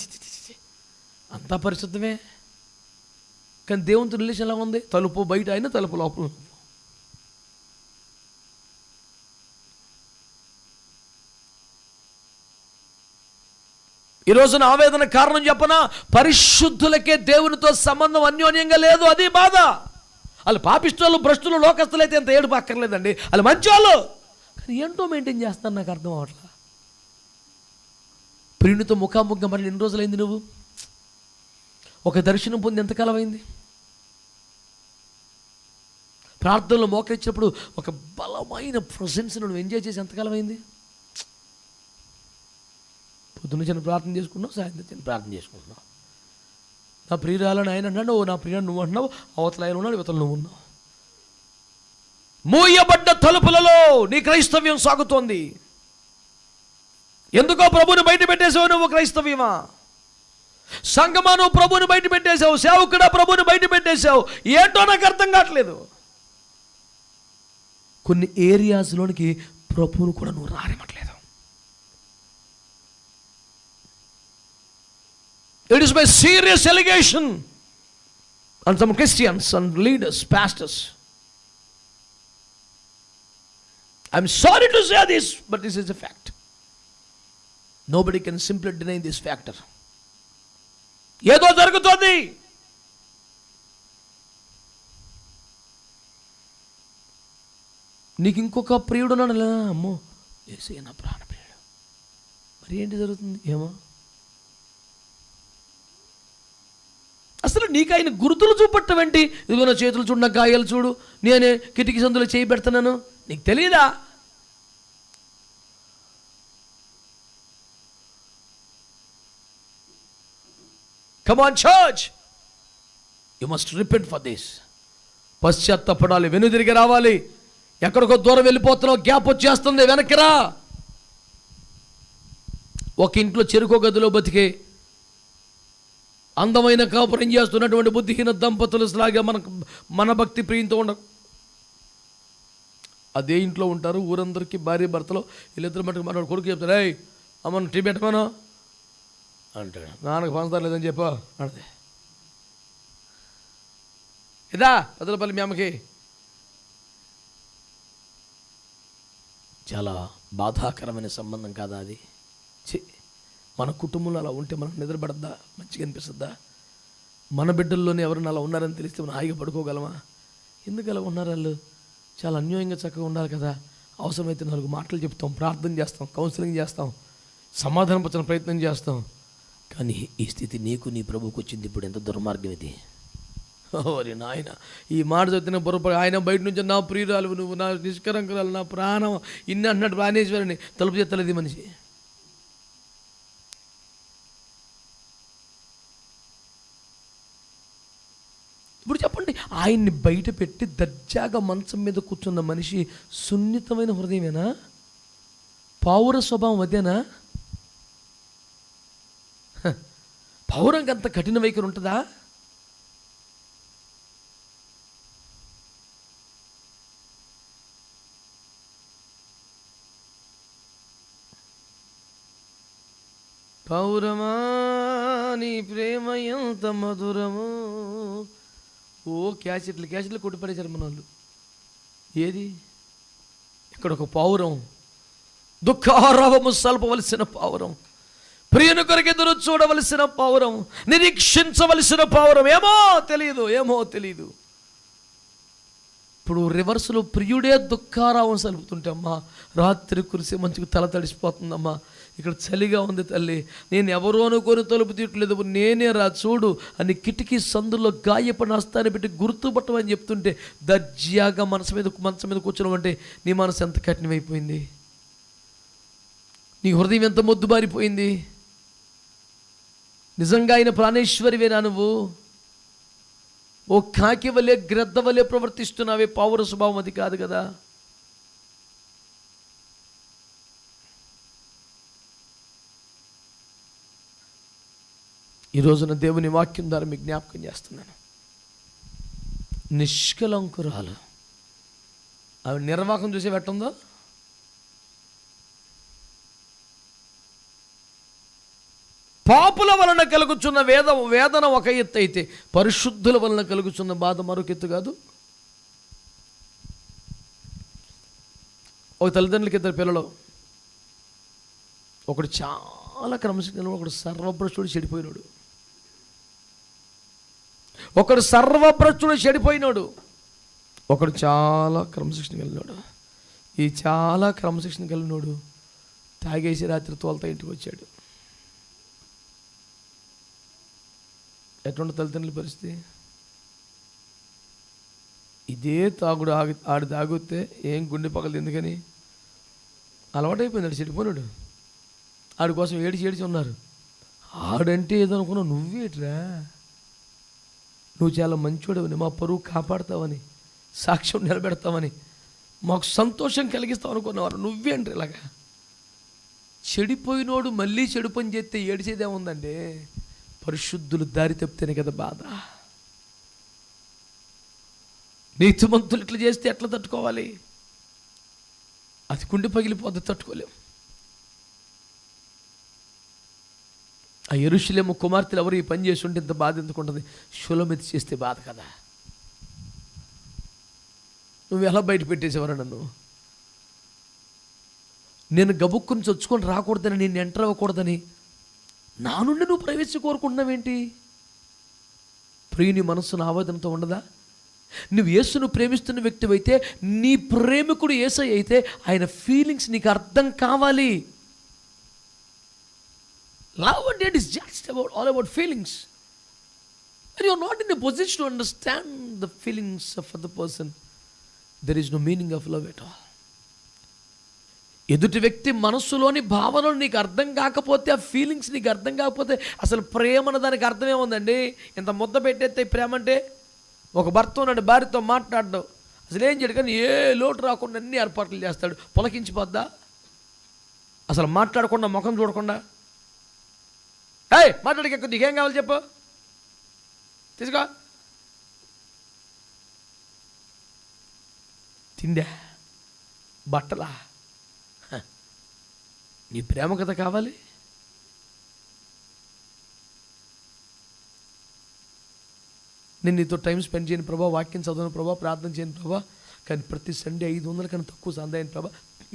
అంతా పరిశుద్ధమే. కానీ దేవునితో రిలేషన్ ఎలా ఉంది? తలుపు బయట అయినా తలుపు లోపల. ఈరోజు నా ఆవేదన కారణం చెప్పనా? పరిశుద్ధులకే దేవునితో సంబంధం అన్యోన్యంగా లేదు, అది బాధ. వాళ్ళు పాపిష్టులు, భ్రష్టులు, లోకస్తులు అయితే ఎంత ఏడుపు అక్కర్లేదండి, వాళ్ళు మంచోళ్ళు. కానీ ఏంటో మెయింటైన్ చేస్తాను, నాకు అర్థం అవట్లా. ప్రియునితో ముఖాముఖంగా మరి ఎన్ని రోజులైంది? నువ్వు ఒక దర్శనం పొంది ఎంతకాలం అయింది? ప్రార్థనలో మోకరించినప్పుడు ఒక బలమైన ప్రజెన్స్ నువ్వు ఎంజాయ్ చేసి ఎంతకాలం అయింది? పొద్దున్న చిన్న ప్రార్థన చేసుకున్నావు, సాయంత్రం చిన్న ప్రార్థన చేసుకుంటున్నావు. నా ప్రియురాలని ఆయన అన్నాడు, నా ప్రియురాలు నువ్వు అంటున్నావు, అవతల ఆయన ఉన్నాడు, ఇవతలు నువ్వు ఉన్నావు. మూయబడ్డ తలుపులలో నీ క్రైస్తవ్యం సాగుతోంది. ఎందుకో ప్రభుని బయట పెట్టేసావు నువ్వు. క్రైస్తవ్యమా? సంగమా, నువ్వు ప్రభుని బయట పెట్టేశావు. సేవకుడా, ప్రభుని బయట పెట్టేశావు. ఏంటో నాకు అర్థం కావట్లేదు. కొన్ని ఏరియాస్లోనికి ప్రభువును కూడా నువ్వు రానివ్వట్లేదు. It is my serious allegation on some Christians and leaders, pastors. I'm sorry to say this, but this is a fact. Nobody can simply deny this factor. ఏదో జరుగుతోంది. నీకు ఇంకొక ప్రియుడు ఉన్నాడు, అమ్మో యేసయ్య నా ప్రాణ ప్రియుడు. మరి ఏంటి జరుగుతుంది? ఏమో అసలు నీకు ఆయన గుర్తులు చూపట్టమేంటి? ఇదిగో నా చేతులు చూడు, నా గాయాలు చూడు, నేనే కిటికీ సందులో చేయి పెడుతున్నాను, నీకు తెలియదా? Come on church, you must repent for this. పశ్చాత్తపడాలి, వెనుదిరిగి రావాలి. ఎక్కడికో దూరం వెళ్ళిపోతున్నావు, గ్యాప్ వచ్చేస్తుంది, వెనక్కిరా. ఒక ఇంట్లో చెరుకో గదిలో బతికే అందమైన కాపురం చేస్తున్నటువంటి బుద్ధిహీన దంపతులు లాగా మన భక్తి ప్రియంతో ఉండరు. అదే ఇంట్లో ఉంటారు, ఊరందరికీ భార్య భర్తలో వీళ్ళిద్దరు మటుకు మన కొడుకు చెప్తారు, ఏయ్ అమ్మను టీ పెట్టమను అంటాడు. నాన్నకు పంచదార లేదని చెప్పా అంటే ఇదా పెద్దలపల్లి మీ అమ్మకి. చాలా బాధాకరమైన సంబంధం కాదా అది? మన కుటుంబంలో అలా ఉంటే మనకు నిద్రపడద్దా, మంచిగా అనిపిస్తుందా? మన బిడ్డల్లోనే ఎవరైనా అలా ఉన్నారని తెలిస్తే మనం హాయిగా పడుకోగలమా? ఎందుకు అలా ఉన్నారు వాళ్ళు? చాలా అన్యోన్యంగా చక్కగా ఉండాలి కదా. అవసరమైతే 4 మాటలు చెప్తాం, ప్రార్థన చేస్తాం, కౌన్సిలింగ్ చేస్తాం, సమాధానపరచిన ప్రయత్నం చేస్తాం. కానీ ఈ స్థితి నీకు నీ ప్రభువుకు వచ్చింది. ఇప్పుడు ఎంత దుర్మార్గం ఇది! ఓరి నాయన, ఈ మాట చదివిన బుర్రపడి ఆయన బయట నుంచి నా ప్రియురాలు నువ్వు, నా నిష్కరంకురాలు, నా ప్రాణం ఇన్ని అన్నట్టు ప్రాణేశ్వరిని తలుపు చేస్తలేదు ఈ మనిషి. ఇప్పుడు చెప్పండి, ఆయన్ని బయట పెట్టి దర్జాగా మంచం మీద కూర్చున్న మనిషి సున్నితమైన హృదయమేనా? పౌర స్వభావం అదేనా? పౌరంకి అంత కఠిన వైఖరి ఉంటుందా? పౌరమా నీ ప్రేమ ఎంత మధురము. ఓ క్యాసెట్లు కొట్టిపడేశారు మన వాళ్ళు. ఏది ఇక్కడ ఒక పౌరం, దుఃఖారవము సల్పవలసిన పౌరం, ప్రియుని కొరకు ఎదురు చూడవలసిన పౌరం, నిరీక్షించవలసిన పౌరం. ఏమో తెలియదు. ఇప్పుడు రివర్స్లో ప్రియుడే దుఃఖారావం సలుపుతుంటే, అమ్మా రాత్రి కురిసే మంచుకు తల తడిసిపోతుందమ్మా, ఇక్కడ చలిగా ఉంది తల్లి, నేను ఎవరో అనుకొని తలుపు తీయట్లేదు, నేనే రా చూడు అని కిటికీ సందులో గాయపడిన హస్తాన్ని పెట్టి గుర్తుపట్టమని చెప్తుంటే దర్జాగా మంచం మీద కూర్చోమంటే నీ మనసు ఎంత కఠినమైపోయింది, నీ హృదయం ఎంత మొద్దుబారిపోయింది. నిజంగా ఆయన ప్రాణేశ్వరివేనా నువ్వు? ఓ కాకి వలె గ్రద్ద వలె ప్రవర్తిస్తున్నావే, పౌర స్వభావం అది కాదు కదా. ఈ రోజున దేవుని వాక్యం ద్వారా మీకు జ్ఞాపకం చేస్తున్నాను. నిష్కలంకురాలు, ఆవిడ నిర్వాహకం చూసే పెట్టందో, పాపుల వలన కలుగుచున్న వేదన ఒక ఎత్తు అయితే, పరిశుద్ధుల వలన కలుగుచున్న బాధ మరొక ఎత్తు కాదు. ఒక తల్లిదండ్రులకి 2 పిల్లలు, ఒకడు చాలా క్రమశిక్షణ, ఒకడు సర్వభ్రష్టుడు చెడిపోయినాడు. ఒకడు చాలా క్రమశిక్షణ కలిగినాడు. ఈ చాలా క్రమశిక్షణ కలిగినాడు తాగేసి రాత్రి తోలతా ఇంటికి వచ్చాడు. ఎటువంటి తల్లిదండ్రుల పరిస్థితి? ఇదే తాగుడు ఆడు తాగితే ఏం గుండె పగలదు, ఎందుకని అలవాటైపోయింది. చెడిపోయినాడు. ఆడి కోసం ఏడిచి ఉన్నారు. ఆడంటే ఏదో అనుకున్నావు, నువ్వేట్రా, నువ్వు చాలా మంచివాడవని, మా పరువు కాపాడుతావని, సాక్ష్యం నిలబెడతావని, మాకు సంతోషం కలిగిస్తావు అనుకున్నవారు, నువ్వేంటి ఇలాగా? చెడిపోయినోడు మళ్ళీ చెడు పని చేస్తే ఏడిచేదేముందండి? పరిశుద్ధులు దారి తప్పితేనే కదా బాధ. నీతిమంతులు ఇట్లా చేస్తే ఎట్లా తట్టుకోవాలి? అది గుండె పగిలిపోద్ది, తట్టుకోలేం. ఆ యెరూషలేము కుమార్తెలు ఎవరు ఈ పని చేసి ఉంటే ఇంత బాధ ఎందుకు ఉంటుంది? షులమితి చేస్తే బాధ కదా. నువ్వు ఎలా బయట పెట్టేసేవారు నన్ను? నేను గబుక్కుని చొచ్చుకొని రాకూడదని, నేను ఎంటర్ అవ్వకూడదని నా నుండి నువ్వు ప్రవేశం కోరుకుంటున్నావేంటి? ప్రియుని మనస్సును ఆవేదనతో ఉండదా? నువ్వు యేసును ప్రేమిస్తున్న వ్యక్తివైతే, నీ ప్రేమికుడు యేసయ్య అయితే ఆయన ఫీలింగ్స్ నీకు అర్థం కావాలి. Love and hate is just all about feelings. And you are not in a position to understand the feelings of other person. There is no meaning of love at all. ఎదుటి వ్యక్తి మనస్సులోని భావనలు నీకు అర్థం కాకపోతే, ఆ ఫీలింగ్స్ నీకు అర్థం కాకపోతే అసలు ప్రేమ అన్న దానికి అర్థం ఏముందండి? ఇంత ముద్ద పెట్టేస్తే ప్రేమ అంటే ఒక భర్త ఉన్నాడు, భార్యతో మాట్లాడడం అసలు ఏం చేయడు, కానీ ఏ లోటు రాకుండా అన్ని ఏర్పాట్లు చేస్తాడు. పొలకించిపోద్దా? అసలు మాట్లాడకుండా, ముఖం చూడకుండా, ఏయ్ మాట్లాడక నీకేం కావాలి చెప్పు, తీసుకో, తిండా, బట్టలా, నీ ప్రేమ కథ కావాలి. నేను నీతో టైం స్పెండ్ చేయను ప్రభా, వాక్యం చదవను ప్రభా, ప్రార్థన చేయను ప్రభా, కానీ ప్రతి సండే 500 కన్నా తక్కువ సందా అయిన ప్రభా.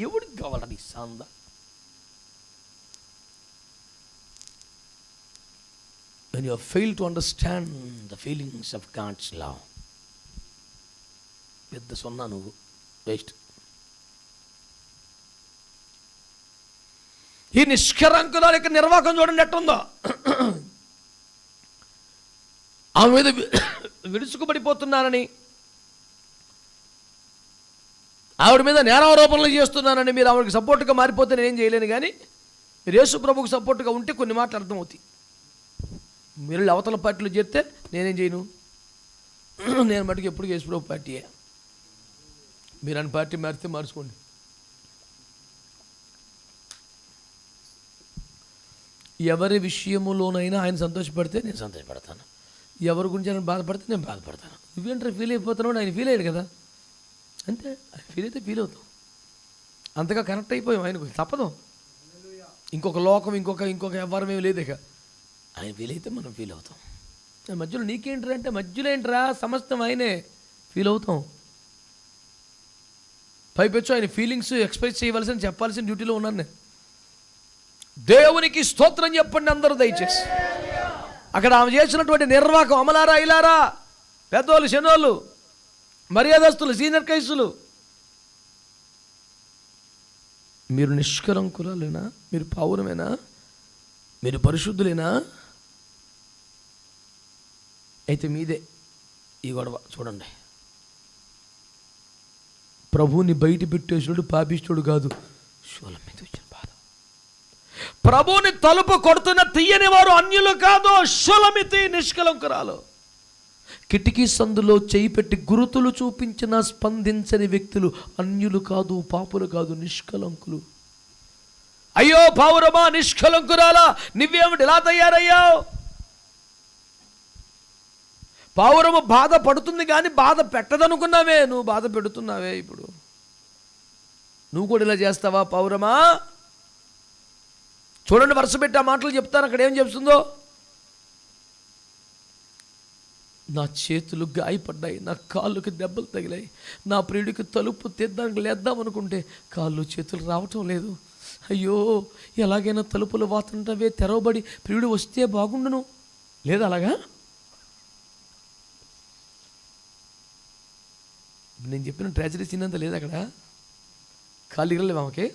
ఎవరికి కావాలని సందా? When you fail to understand the feelings of God's love, పెద్ద సొన్నా నువ్వు, వేస్ట్. ఈ నిష్కరంకుల యొక్క నిర్వాహకం చూడండి ఎట్టుందో. ఆమె మీద విడుచుకుపడిపోతున్నానని, ఆవిడ మీద నేరారోపణలు చేస్తున్నానని మీరు ఆవిడకి సపోర్ట్గా మారిపోతే నేనేం చేయలేను, కానీ మీరు యేసు ప్రభువుకు సపోర్ట్గా ఉంటే కొన్ని మాటలు అర్థమవుతాయి. మీరు అవతల పార్టీలో చేస్తే నేనేం చేయను, నేను మటుకు ఎప్పుడు యేసు ప్రభు పార్టీయే. మీరు అని పార్టీ మారితే మార్చుకోండి. ఎవరి విషయములోనైనా ఆయన సంతోషపడితే నేను సంతోషపడతాను, ఎవరి గురించి ఆయన బాధపడితే నేను బాధపడతాను. నువ్వేంటారు ఫీల్ అయిపోతున్నావు, ఆయన ఫీల్ అయ్యాడు కదా, అంతే. ఆయన ఫీల్ అయితే ఫీల్ అవుతాం, అంతగా కనెక్ట్ అయిపోయాం ఆయనకు, తప్పదు. ఇంకొక లోకం, ఇంకొక వ్యవహారం ఏమి లేదు. ఇక ఆయన ఫీల్ అయితే మనం ఫీల్ అవుతాం. మధ్యలో నీకేంట్రా అంటే, మధ్యలో ఏంట్రా, సమస్తం ఆయనే, ఫీల్ అవుతాం. పైపెచ్చు ఆయన ఫీలింగ్స్ ఎక్స్ప్రెస్ చేయవలసిన, చెప్పాల్సిన డ్యూటీలో ఉన్నాను నేను. దేవునికి స్తోత్రం చెప్పండి అందరూ దయచేసి. అక్కడ ఆమె చేసినటువంటి నిర్వాహకం, అమలారా ఇలారా, పెద్దోళ్ళు శనోళ్ళు, మర్యాదస్తులు, సీనియర్ కైసులు, మీరు నిష్కలంకురాలేనా, మీరు పౌరమేనా, మీరు పరిశుద్ధులేనా? అయితే మీదే ఈ గొడవ. చూడండి, ప్రభువుని బయట పెట్టేసినోడు పాపిస్తుడు కాదు, శూలం మీద వచ్చిన బాధ. ప్రభువుని తలుపు కొడుతున్న తీయని వారు అన్యులు కాదు, శూలమితి నిష్కలంకురాలు. కిటికీ సందులో చేయి పెట్టి గురుతులు చూపించిన స్పందించని వ్యక్తులు అన్యులు కాదు, పాపులు కాదు, నిష్కలంకులు. అయ్యో పావురమా, నిష్కలంకురాలా, నువ్వేమిటి ఇలా తయారయ్యావు? పావురము బాధ పడుతుంది కానీ బాధ పెట్టదనుకున్నావే, నువ్వు బాధ పెడుతున్నావే. ఇప్పుడు నువ్వు కూడా ఇలా చేస్తావా పావురమా? చూడండి, వరుస పెట్టి ఆ మాటలు చెప్తాను. అక్కడ ఏం చెప్తుందో, నా చేతులు గాయపడ్డాయి, నా కాళ్ళకి దెబ్బలు తగిలాయి, నా ప్రియుడికి తలుపు తీద్దానికి లేద్దాం అనుకుంటే కాళ్ళు చేతులు రావటం లేదు. అయ్యో, ఎలాగైనా తలుపులు వాతుంటవే తెరవబడి ప్రియుడు వస్తే బాగుండును. లేదా అలాగా? నేను చెప్పిన ట్రాజడీ సీన్ అంతా లేదా అక్కడ? కాళ్ళు ఇరలేవు ఆమెకి,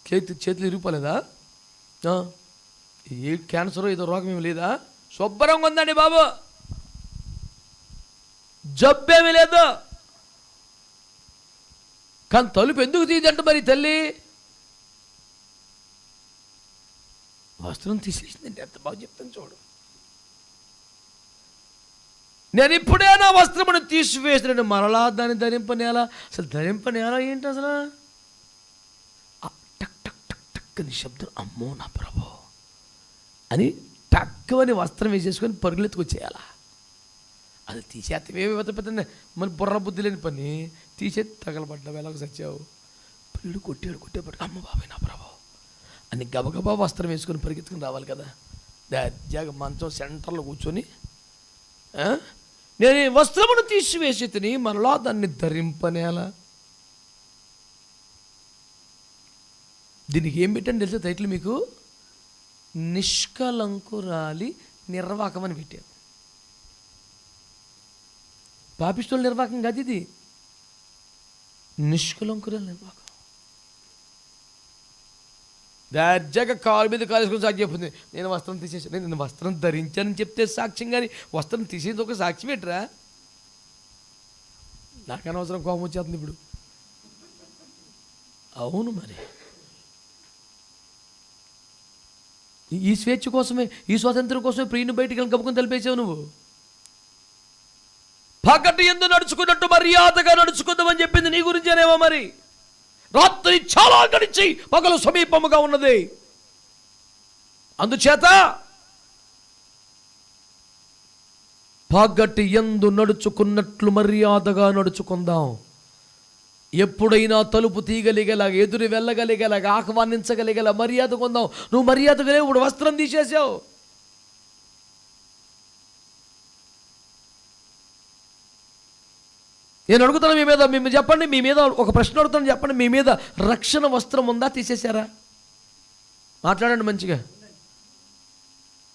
చేతులు ఇరిగిపోలేదా? ఏ క్యాన్సర్ ఏదో రోగం ఏమి లేదా? శుభ్రంగా ఉందండి బాబు, జబ్బేమీ లేదు. కానీ తలుపు ఎందుకు తీయదంట మరి తల్లి? వస్త్రం తీసేసిందండి. ఎంత బాగా చెప్తాను చూడు. నేను ఇప్పుడే నా వస్త్రమును తీసివేసిన మరలా దాన్ని ధరింపనేలా. అసలు ధరింపనేలా ఏంటి అసలు? టక్ టక్ టక్ టక్ అని శబ్దం. అమ్మో నా ప్రభు అని టక్కువని వస్త్రం వేసేసుకొని పరుగులెత్తుకొచ్చేయాలా? అది తీసేత్తవేమి పెద్ద మరి బుర్ర బుద్ధి లేని పని తీసే తగలబడ్డావు, ఎలాగ సచ్చావు? పిల్లుడు కొట్టేపట్టు అమ్మ బాబాయ్ నా ప్రభు అని గబగబా వస్త్రం వేసుకొని పరిగెత్తుకుని రావాలి కదా. దర్జాగా మంచం సెంటర్లో కూర్చొని నేను ఈ వస్త్రమును తీసివేసి తిని మనలో దాన్ని ధరింపనేలా. దీనికి ఏం పెట్టండి తెలుసా టైటిల్ మీకు? నిష్కలంకురాలి నిర్వాకం అని పెట్టారు. పాపిష్టుల నిర్వాకం కాదు ఇది, నిష్కలంకురాలి నిర్వాకం. దర్జాగా కాలు మీద కాలేసుకొని సాక్షి చెప్తుంది, నేను వస్త్రం తీసేసాను, నేను వస్త్రం ధరించానని చెప్తే సాక్ష్యం, కానీ వస్త్రం తీసేది ఒక సాక్షి పెట్టరా? నాకు అనవసరం కోపం వచ్చేస్తుంది ఇప్పుడు. అవును మరి, ఈ స్వేచ్ఛ కోసమే, ఈ స్వాతంత్రం కోసమే ప్రియుని బయటికి వెళ్ళి కప్పుకొని తలిపేసావు నువ్వు. పగటి యందు నడుచుకున్నట్టు మర్యాదగా నడుచుకుందామని చెప్పింది నీ గురించేనేమో. మరి రాత్రి చాలా గడిచి పగలు సమీపముగా ఉన్నది. అందుచేత పగటి యందు నడుచుకున్నట్లు మర్యాదగా నడుచుకుందాం. ఎప్పుడైనా తలుపు తీయగలిగేలా, ఎదురు వెళ్ళగలిగేలాగా, ఆహ్వానించగలిగేలా మర్యాద కొందాం. నువ్వు మర్యాదగా లేవు, ఇప్పుడు వస్త్రం తీసేసావు. నేను అడుగుతాను మీ మీద, మేము చెప్పండి, మీ మీద ఒక ప్రశ్న అడుగుతాను, చెప్పండి. మీ మీద రక్షణ వస్త్రం ఉందా, తీసేశారా? మాట్లాడండి మంచిగా.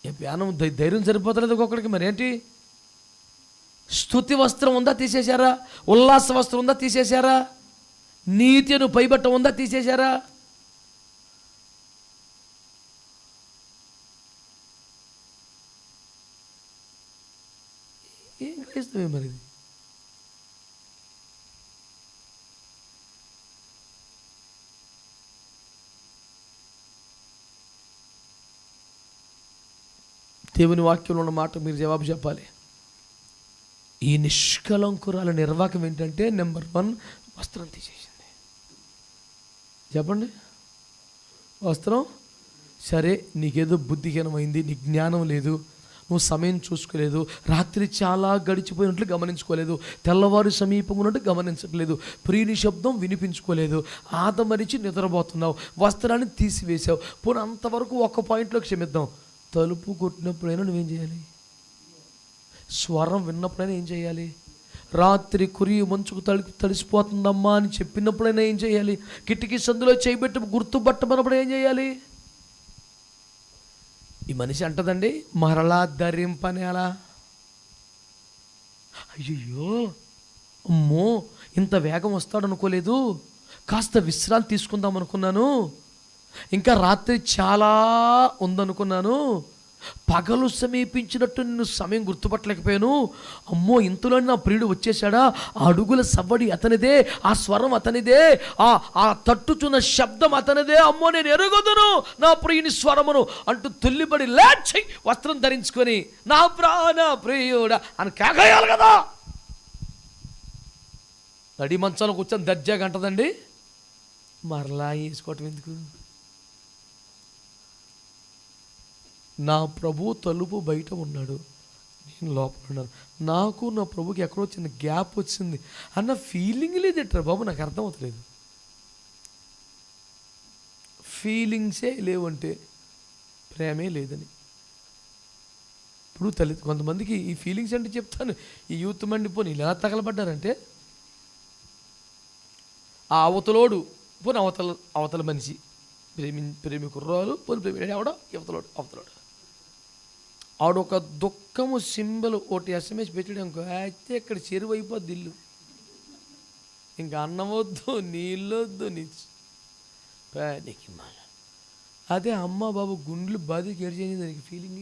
జ్ఞానం ధైర్యం సరిపోతలేదు ఒక్కొక్కడికి. మరి ఏంటి? స్తుతి వస్త్రం ఉందా, తీసేశారా? ఉల్లాస వస్త్రం ఉందా, తీసేశారా? నీతిను పైబట్ట ఉందా, తీసేశారా? ఏం క్రైస్తవే మరి ఇది? దేవుని వాక్యంలో ఉన్న మాట మీరు జవాబు చెప్పాలి. ఈ నిష్కలంకురాల నిర్వాహకం ఏంటంటే, నెంబర్ 1, వస్త్రం తీసేసింది. చెప్పండి. వస్త్రం సరే, నీకేదో బుద్ధిహీనమైంది, నీకు జ్ఞానం లేదు, నువ్వు సమయం చూసుకోలేదు, రాత్రి చాలా గడిచిపోయినట్లు గమనించుకోలేదు, తెల్లవారు సమీపం ఉన్నట్టు గమనించట్లేదు, ప్రియుని శబ్దం వినిపించుకోలేదు, ఆదమరిచి నిద్రపోతున్నావు, వస్త్రాన్ని తీసివేశావు. పోనీ అంతవరకు ఒక పాయింట్లో క్షమిద్దాం. తలుపు కొట్టినప్పుడైనా నువ్వేం చేయాలి? స్వరం విన్నప్పుడైనా ఏం చేయాలి? రాత్రి కురి మంచుకు తడిసిపోతుందమ్మా అని చెప్పినప్పుడైనా ఏం చేయాలి? కిటికీ సందులో చేయబెట్టి గుర్తుపట్టమన్నప్పుడు ఏం చేయాలి? ఈ మనిషి అంటదండి, మరలా ధరింపనేలా. అయ్యో, అమ్మో, ఇంత వేగం వస్తాడు అనుకోలేదు, కాస్త విశ్రాంతి తీసుకుందాం అనుకున్నాను, ఇంకా రాత్రి చాలా ఉందనుకున్నాను, పగలు సమీపించినట్టు నిన్ను సమయం గుర్తుపట్టలేకపోయాను, అమ్మో ఇంతలో నా ప్రియుడు వచ్చేసాడా, ఆ అడుగుల సవ్వడి అతనిదే, ఆ స్వరం అతనిదే, ఆ తట్టుచున్న శబ్దం అతనిదే, అమ్మో నేను ఎరుగుదును నా ప్రియుని స్వరమును అంటూ తుల్లిబడి లేచి వస్త్రం ధరించుకొని నా ప్రాణ ప్రియుడా అని కేకయాలి కదా. నడి మంచాలు కూర్చొని దర్జాగా అంటదండి, మరలా వేసుకోవటం ఎందుకు? నా ప్రభు తలుపు బయట ఉన్నాడు, నేను లోపల ఉన్నాను, నాకు నా ప్రభుకి ఎక్కడో చిన్న గ్యాప్ వచ్చింది అన్న ఫీలింగ్ లేదట్రా బాబు. నాకు అర్థం అవుతలేదు. ఫీలింగ్సే లేవంటే ప్రేమే లేదని. ఇప్పుడు కొంతమందికి ఈ ఫీలింగ్స్ అంటే చెప్తాను, ఈ యూత్ మండిపోని ఇలా తగలబడ్డారంటే, ఆ అవతలోడు పోనీ అవతల మనిషి ప్రేమి కుర్రాలు పోనీ ప్రేమి ఎవడో అవతలోడు ఆవిడ ఒక దుఃఖము సింబల్ ఒకటి SMS పెట్టాడు అనుకో, అయితే ఇక్కడ చెరువు అయిపోద్ది ఇల్లు, ఇంకా అన్నం వద్దు, నీళ్ళొద్దు, నీకు మాల. అదే అమ్మ బాబు గుండెలు బాధ గడిచేది, దానికి ఫీలింగ్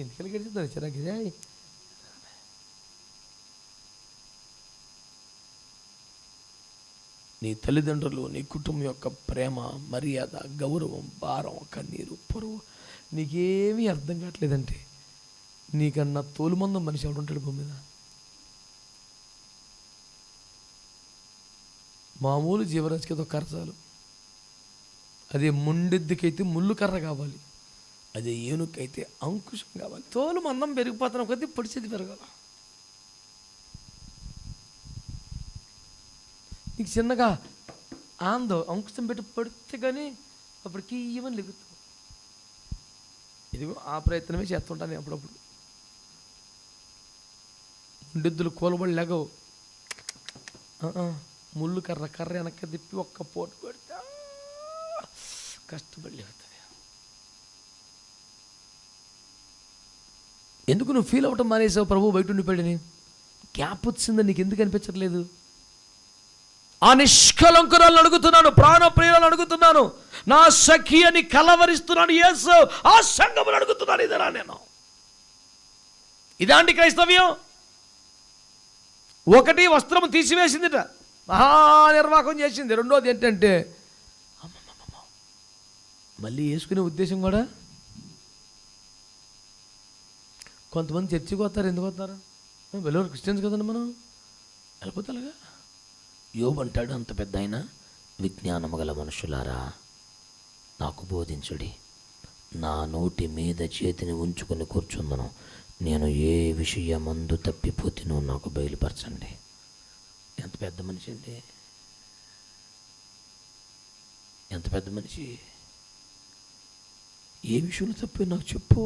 ఎందుకని గడిచేది చిరాకి. నీ తల్లిదండ్రులు, నీ కుటుంబం యొక్క ప్రేమ, మర్యాద, గౌరవం, భారం, కన్నీరు, పరువు నీకేమీ అర్థం కావట్లేదంటే, నీకన్నా తోలుమందం మనిషి ఎవడు ఉంటాడు భూమి మీద? మామూలు జీవరాశికి ఏదో కర్ర చాలు. అదే ముండెద్దుకైతే ముళ్ళు కర్ర కావాలి, అదే ఏనుకైతే అంకుశం కావాలి. తోలు మందం పెరిగిపోతున్న కొద్దీ పొడిచేది పెరగాల. నీకు చిన్నగా అంకుశం పెట్టి పడితే కానీ అప్పటికి ఇవన్నీ లెగుతావు. ఇదిగో ఆ ప్రయత్నమే చేస్తుంటాను అప్పుడప్పుడు. ముండెద్దులు కూలబడి లేగవు, ముళ్ళు కర్ర వెనక్కి తిప్పి ఒక్క పోటు పెడితే కష్టపడి లేగుతుంది. ఎందుకు నువ్వు ఫీల్ అవ్వటం మానేసావు? ప్రభు బయట ఉండిపోయాడని గ్యాప్ వచ్చిందని నీకు ఎందుకు అనిపించట్లేదు? ఆ నిష్కలంకురాలను అడుగుతున్నాను, ప్రాణప్రియులను అడుగుతున్నాను, నా సఖి అని కలవరిస్తున్నాను యేసు, ఆ సంఘమును అడుగుతున్నాను. ఇదేనా నేను? ఇదాంటి క్రైస్తవ్యం? ఒకటి వస్త్రం తీసివేసిందిట, మహానిర్వాహకం చేసింది. రెండోది ఏంటంటే మళ్ళీ వేసుకునే ఉద్దేశం కూడా. కొంతమంది చర్చికి వస్తారు, ఎందుకు వస్తారు? వెళ్ళేవారు క్రిస్టియన్స్ కదండి మనం, వెళ్ళిపోతే అలాగా. యోబు అంటాడు, అంత పెద్ద అయినా విజ్ఞానము గల మనుషులారా నాకు బోధించుడి, నా నోటి మీద చేతిని ఉంచుకొని కూర్చుందను, నేను ఏ విషయమందు తప్పిపోతినో నాకు బయలుపరచండి. ఎంత పెద్ద మనిషి అండి, ఎంత పెద్ద మనిషి. ఏ విషయంలో తప్పి నాకు చెప్పు.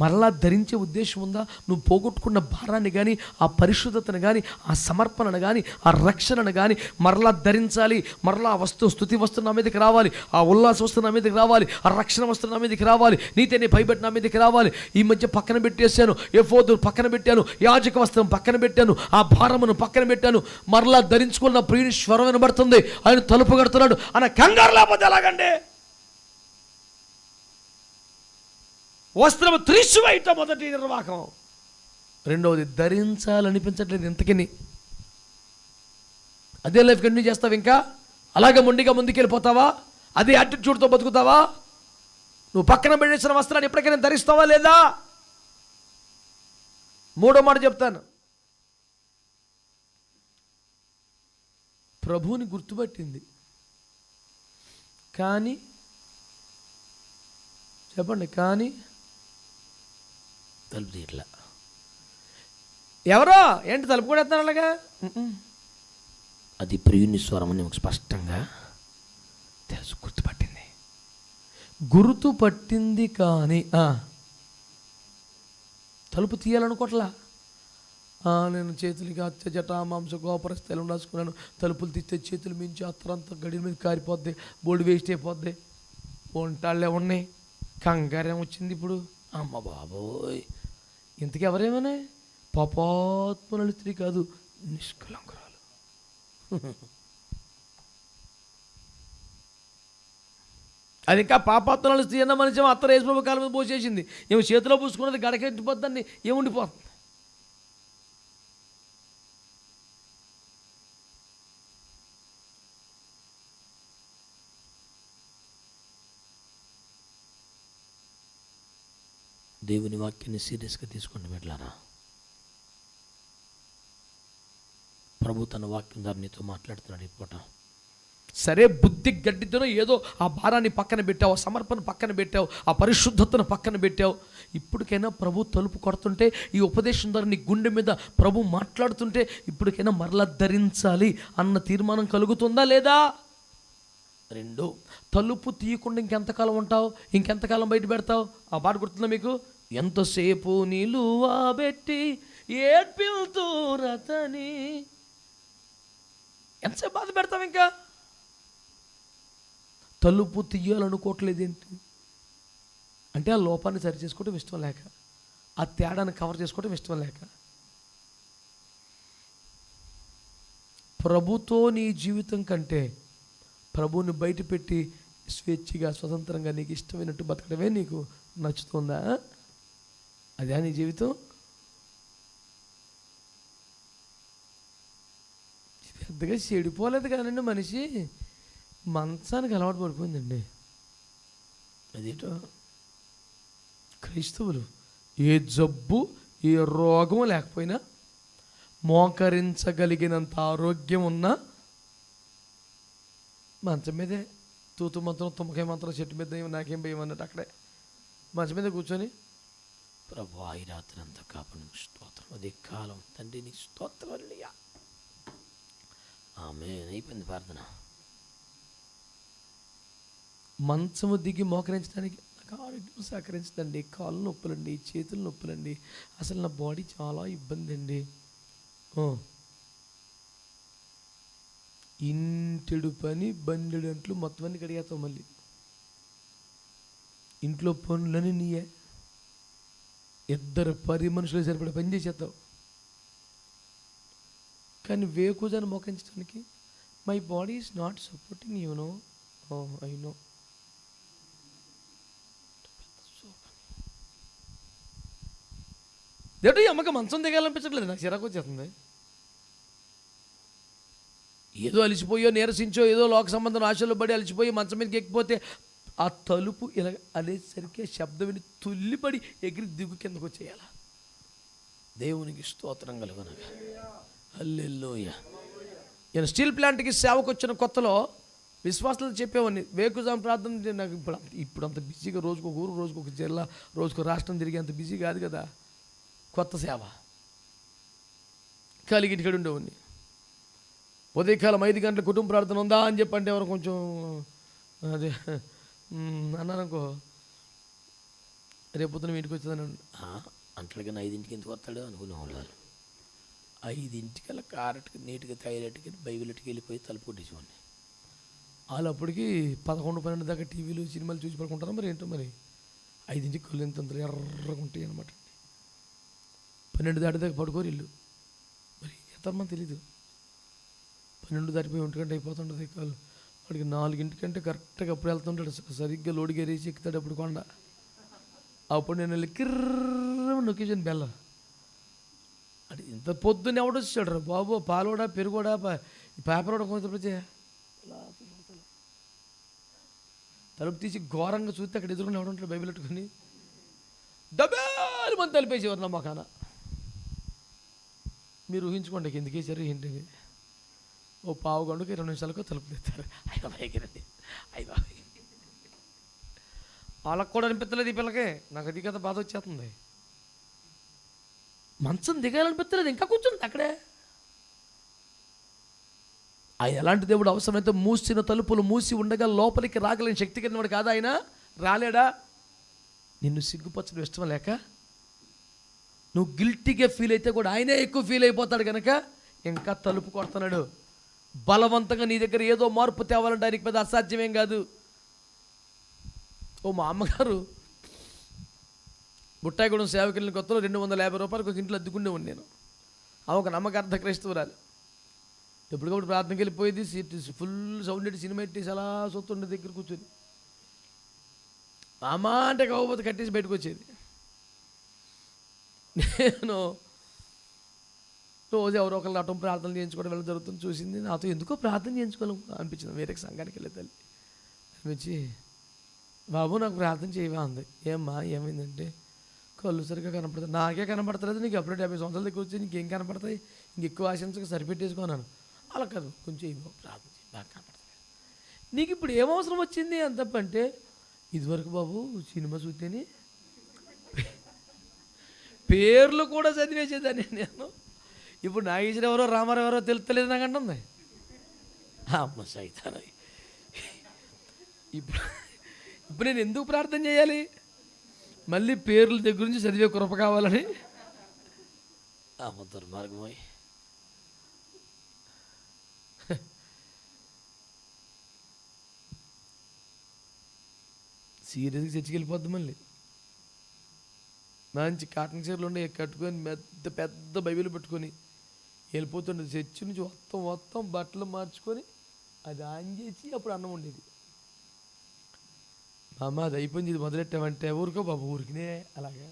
మరలా ధరించే ఉద్దేశం ఉందా? నువ్వు పోగొట్టుకున్న భారాన్ని కానీ, ఆ పరిశుద్ధతను కానీ, ఆ సమర్పణను కానీ, ఆ రక్షణను కానీ మరలా ధరించాలి. మరలా ఆ స్థుతి వస్తువు నా మీదకి రావాలి, ఆ ఉల్లాస వస్తువు నా మీదకి రావాలి, ఆ రక్షణ వస్తువు నా మీదకి రావాలి, నీతిని భయపెట్టి నా మీదకి రావాలి. ఈ మధ్య పక్కన పెట్టేశాను, ఎఫోదు పక్కన పెట్టాను, యాజక వస్త్రం పక్కన పెట్టాను, ఆ భారమును పక్కన పెట్టాను. మరలా ధరించుకున్న ప్రియుని స్వరం వినబడుతుంది, ఆయన తలుపు కడుతున్నాడు అన్న కంగారు లేకపోతే ఎలాగండి? వస్త్రము త్రిశువైట మొదటి నిర్వాహకం. రెండవది ధరించాలనిపించట్లేదు ఇంతకని. అదే లైఫ్ కంటిన్యూ చేస్తావు, ఇంకా అలాగే మొండిగా ముందుకెళ్ళిపోతావా? అదే యాటిట్యూడ్తో బతుకుతావా? నువ్వు పక్కన పెట్టేసిన వస్త్రాన్ని ఎప్పటికైనా ధరిస్తావా లేదా? మూడో మాట చెప్తాను, ప్రభువుని గుర్తుపట్టింది కానీ, చెప్పండి, కానీ తలుపు తీయట్లా. ఎవరో ఏంటి తలుపు కూడా ఎత్తాను అలాగా? అది ప్రియుని స్వరం అని స్పష్టంగా తెలుసు, గుర్తుపట్టింది కానీ తలుపు తీయాలనుకోవట్లా. నేను చేతులకి అత్య జటా మాంస గోపరస్థలం రాసుకున్నాను, తలుపులు తీస్తే చేతులు మించి అత్తరంతా గడి మీద కారిపోద్ది, బోర్డు వేస్ట్ అయిపోద్ది, వంటాళ్ళే ఉన్నాయి, కంగారేం వచ్చింది ఇప్పుడు. అమ్మ బాబోయ్, ఇంతకీ ఎవరేమనే? పాపాత్మల స్త్రీ కాదు, నిష్కలంకురాలు. అది ఇంకా పాపాత్మల స్త్రీ అన్న మనిషి అత్తర యేసుప్రభు కాలం మీద పోసేసింది. ఏమో చేతిలో పూసుకున్నది గడకెట్టిపోద్దండి, ఏముండిపోతుంది. దేవుని వాక్యాన్ని సీరియస్గా తీసుకోండి బిడ్డలారా. ప్రభు తన వాక్యం ద్వారా నీతో మాట్లాడుతున్నాడు ఈ పూట. సరే, బుద్ధి గడ్డితోనో ఏదో ఆ భారాన్ని పక్కన పెట్టావు, ఆ సమర్పణ పక్కన పెట్టావు, ఆ పరిశుద్ధతను పక్కన పెట్టావు. ఇప్పటికైనా ప్రభు తలుపు కొడుతుంటే, ఈ ఉపదేశం ద్వారా నీ గుండె మీద ప్రభు మాట్లాడుతుంటే, ఇప్పటికైనా మరలా ధరించాలి అన్న తీర్మానం కలుగుతుందా లేదా? రెండు, తలుపు తీయకుండా ఇంకెంతకాలం ఉంటావు, ఇంకెంతకాలం బయట పెడతావు? ఆ పాట గుర్తుందా మీకు? ఎంతసేపు నిలువబెట్టి ఏడ్పిల్తూ రతని, ఎంతసేపు బాధ పెడతావు? ఇంకా తలుపు తీయాలనుకోవట్లేదు ఏంటి అంటే, ఆ లోపాన్ని సరి చేసుకోవడం ఇష్టం లేక, ఆ తేడాన్ని కవర్ చేసుకోవడం ఇష్టం లేక. ప్రభుతో నీ జీవితం కంటే ప్రభువుని బయట పెట్టి స్వేచ్ఛగా స్వతంత్రంగా నీకు ఇష్టమైనట్టు బతకడమే నీకు నచ్చుతుందా? అదే నీ జీవితం? పెద్దగా చెడిపోలేదు కానండి, మనిషి మంచానికి అలవాటు పడిపోయిందండి. అదేటో క్రైస్తవులు ఏ జబ్బు ఏ రోగం లేకపోయినా, మోకరించగలిగినంత ఆరోగ్యం ఉన్నా మంచం మీదే తూతు మంత్రం తుమ్మకాయ మంత్రం చెట్టు మీద నాకేం భయం అన్నట్టు అక్కడే మంచం మీద కూర్చొని, ప్రభు ఈ రాత్రి అంతా కాపాడు, స్తోత్రం, అదే కాలం తండ్రి నీ స్తోత్రం అయ్యా, ఆమె అయిపోయింది ప్రార్థన. మంచము దిగి మోకరించడానికి నాకు ఆరోగ్యం సహకరించదండి, కాళ్ళు నొప్పులండి, చేతులు నొప్పులండి, అసలు నా బాడీ చాలా ఇబ్బంది అండి. ఇంటిడు పని బండెడు అంట్లు మొత్తం అన్ని కడిగేస్తావు, మళ్ళీ ఇంట్లో పనులని నీయే, ఇద్దరు మనుషులు సరిపడే పని చేసేస్తావు. కానీ వేకుజాన్ని మోకరించడానికి my body is not supporting you know. I know. దేటో ఈ అమ్మకి మంచం దిగాలనిపించట్లేదు, నాకు చిరాకు వచ్చేస్తుంది. ఏదో అలిసిపోయో నీరసించో ఏదో లోక సంబంధం ఆశలో పడి అలిసిపోయి మంచం మీదకి ఎక్కిపోతే ఆ తలుపు ఇలా అనేసరికి శబ్దం విని తుల్లిపడి ఎగిరి దిగు కిందకు వచ్చేయాల. దేవునికి స్తోత్రం కలుగునగా. హల్లెలూయా. నేను స్టీల్ ప్లాంట్కి సేవకు వచ్చిన కొత్తలో విశ్వాసాలు చెప్పేవాడిని. వేకుజాము ప్రార్థన. నాకు ఇప్పుడు అంత బిజీగా రోజుకు ఒక ఊరు, రోజుకు ఒక జిల్లా, రోజుకు రాష్ట్రం తిరిగి అంత బిజీ కాదు కదా. కొత్త సేవ కలిగి ఇంటికాడ ఉండేవాడిని. ఉదయకాలం 5 గంటల కుటుంబ ప్రార్థన ఉందా అని చెప్పంటే ఎవరు కొంచెం అదే అన్నారనుకో, రేపు పొద్దున ఇంటికి వచ్చేదాన్ని అంటాడు కానీ 5ంటికి ఎందుకు వస్తాడు అనుకునే వాళ్ళు. 5ంటికల్లా కారెట్కి నీట్గా టాయిలెట్కి బైబిలెట్కి వెళ్ళిపోయి తలుపు కొట్టేసేవాడిని. వాళ్ళు అప్పటికి 11, 12 దాకా టీవీలు సినిమాలు చూసి పడుకుంటారా మరి ఏంటో. మరి 5ంటికి కళ్ళు ఎంత ఎర్రగా ఉంటాయి అనమాట. 12 దాటిదాకా పడుకోరు ఇల్లు. మరి ఎంతమంది తెలీదు. 12 దాటిపోయి 1 గంట అయిపోతుంటుంది కాళ్ళు. వాడికి 4ంటికంటే కరెక్ట్గా అప్పుడు వెళ్తుంటాడు. సరిగ్గా లోడ్ గేరేసి ఎక్కుతాడు అప్పుడు కొండ. అప్పుడు నేను వెళ్ళి కిర్ర నొక్కేసాను బెల్లం. అది ఇంత పొద్దున్న ఎవడొచ్చాడు రా బాబు, పాలోడా పెరుగోడా పేపర్ కూడా కొంచెం తలుపు తీసి ఘోరంగా చూస్తే అక్కడ ఎదురుకుని ఎవడుంటాడు బైబిల్ పెట్టుకుని డబ్బేలు మంది తలిపేసేవారు నా మొఖాన. మీరు ఊహించుకోండి ఎందుకు వేసారు ఏంటి. ఓ పావు గంటకి 2 నిమిషాలకు తలుపు తెస్తారు. అయ్యో బాయ్కిరండి, అయ్యో బాయ్. వాళ్ళకు కూడా అనిపించలేదు ఈ పిల్లకి. నాకు అది కదా బాధ వచ్చేస్తుంది. మంచం దిగాలనిపించలేదు, ఇంకా కూర్చుంది అక్కడే. ఆయన ఎలాంటి దేవుడు? అవసరమైతే మూసిన తలుపులు మూసి ఉండగా లోపలికి రాగలని శక్తి కలిగినవాడు కాదా ఆయన? రాలేడా? నిన్ను సిగ్గుపరచడం ఇష్టం లేక నువ్వు గిల్టీగా ఫీల్ అయితే కూడా ఆయనే ఎక్కువ ఫీల్ అయిపోతాడు కనుక ఇంకా తలుపు కొడుతున్నాడు. బలవంతంగా నీ దగ్గర ఏదో మార్పు తేవాలంటే ఆయనకి పెద్ద అసాధ్యమేం కాదు. ఓ మా అమ్మగారు బుట్టాయిగూడెం సేవకి వెళ్ళిన కొత్తలో 250 రూపాయలకు ఒక ఇంట్లో అద్దుకుండేవాడిని నేను. ఒక నమ్మకార్థ క్రైస్తవురాలు. ఎప్పటికప్పుడు ప్రార్థనకి వెళ్ళిపోయేది. ఫుల్ సౌండ్ పెట్టి సినిమా పెట్టేసి అలా చూస్తుండే దగ్గర కూర్చొని అమ్మ అంటే కాకపోతే కట్టేసి బయటకు వచ్చేది. నేను రోజు ఎవరో ఒకళ్ళు అటం ప్రార్థన చేయించుకోవడం వెళ్ళి జరుగుతుంది. చూసింది, నాతో ఎందుకో ప్రార్థన చేయించుకోవాలి అనిపించింది. వేరే సంఘానికి వెళ్ళే తల్లి అనిపించి, బాబు నాకు ప్రార్థన చేయవా అంది. ఏమ్మా ఏమైందంటే, కళ్ళు సరిగ్గా కనపడతాయి. నాకే కనపడతలేదు, నీకు అప్పుడే 50 సంవత్సరాల దగ్గర వచ్చి నీకేం కనపడతాయి, ఇంకెక్కువ ఆశించక సరిపెట్టేసుకున్నాను. అలా కాదు, కొంచెం ఇవ్వ ప్రార్థన చేయి, బాగా కనపడతాయి. నీకు ఇప్పుడు ఏమవసరం వచ్చింది అని తప్పంటే, ఇదివరకు బాబు సినిమా చూస్తేనే పేర్లు కూడా చదివేసేదాన్ని నేను. ఇప్పుడు నాగేశ్వర ఎవరో రామారావు ఎవరో తెలుస్తలేదు నాకు అంటుంది. అమ్మ సైతాన. ఇప్పుడు నేను ఎందుకు ప్రార్థన చేయాలి? మళ్ళీ పేర్ల దగ్గర నుంచి చదివే కృప కావాలని. అమ్మ దుర్మార్గమోయ్. సీరియస్గా చర్చికి వెళ్ళిపోద్ది. మళ్ళీ మంచి కాటన్ చీరలు ఉండే కట్టుకొని పెద్ద పెద్ద బైబిల్ పెట్టుకొని వెళ్ళిపోతుండే చర్చి నుంచి. మొత్తం బట్టలు మార్చుకొని అది ఆన్ చేసి అప్పుడు అన్నం ఉండేది. అమ్మ అది అయిపోయింది, ఇది మొదలెట్టామంటే ఊరుకో బాబు ఊరికినే అలాగా.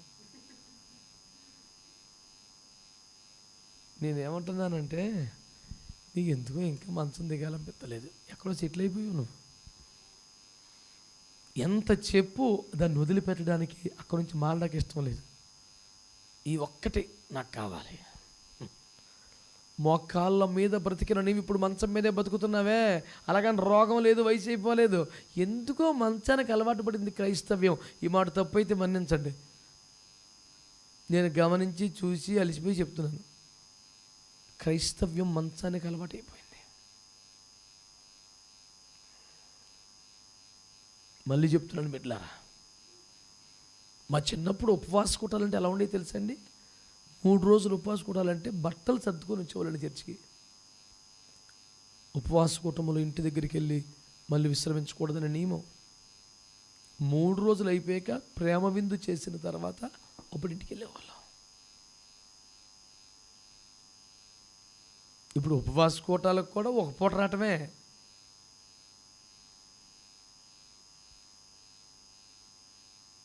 నేనేమంటున్నానంటే, నీకు ఎందుకో ఇంకా మంచం దిగాలనిపించలేదు, ఎక్కడో సెటిల్ అయిపోయావు నువ్వు. ఎంత చెప్పు దాన్ని వదిలిపెట్టడానికి అక్కడి నుంచి మారడానికి ఇష్టం లేదు. ఈ ఒక్కటి నాకు కావాలి. మోకాళ్ళ మీద బ్రతికిన నీవు ఇప్పుడు మంచం మీదే బతుకుతున్నావే, అలాగని రోగం లేదు, వయసు అయిపోలేదు. ఎందుకో మంచానికి అలవాటు పడింది క్రైస్తవ్యం. ఈ మాట తప్పు అయితే మన్నించండి. నేను గమనించి చూసి అలిసిపోయి చెప్తున్నాను. క్రైస్తవ్యం మంచానికి అలవాటు అయిపోయింది. మళ్ళీ చెప్తున్నాను బిడ్డలారా, మా చిన్నప్పుడు ఉపవాస కూటాలంటే ఎలా ఉండేవి తెలుసండి? 3 రోజులు ఉపవాస కూటాలంటే బట్టలు సర్దుకొని వచ్చేవాళ్ళని చర్చికి. ఉపవాస కూటములు ఇంటి దగ్గరికి వెళ్ళి మళ్ళీ విశ్రమించకూడదని నియమం. 3 రోజులు అయిపోయాక ప్రేమ విందు చేసిన తర్వాత అప్పుడు ఇంటికి వెళ్ళేవాళ్ళం. ఇప్పుడు ఉపవాస కూటాలకు కూడా ఒక పూట రావటమే.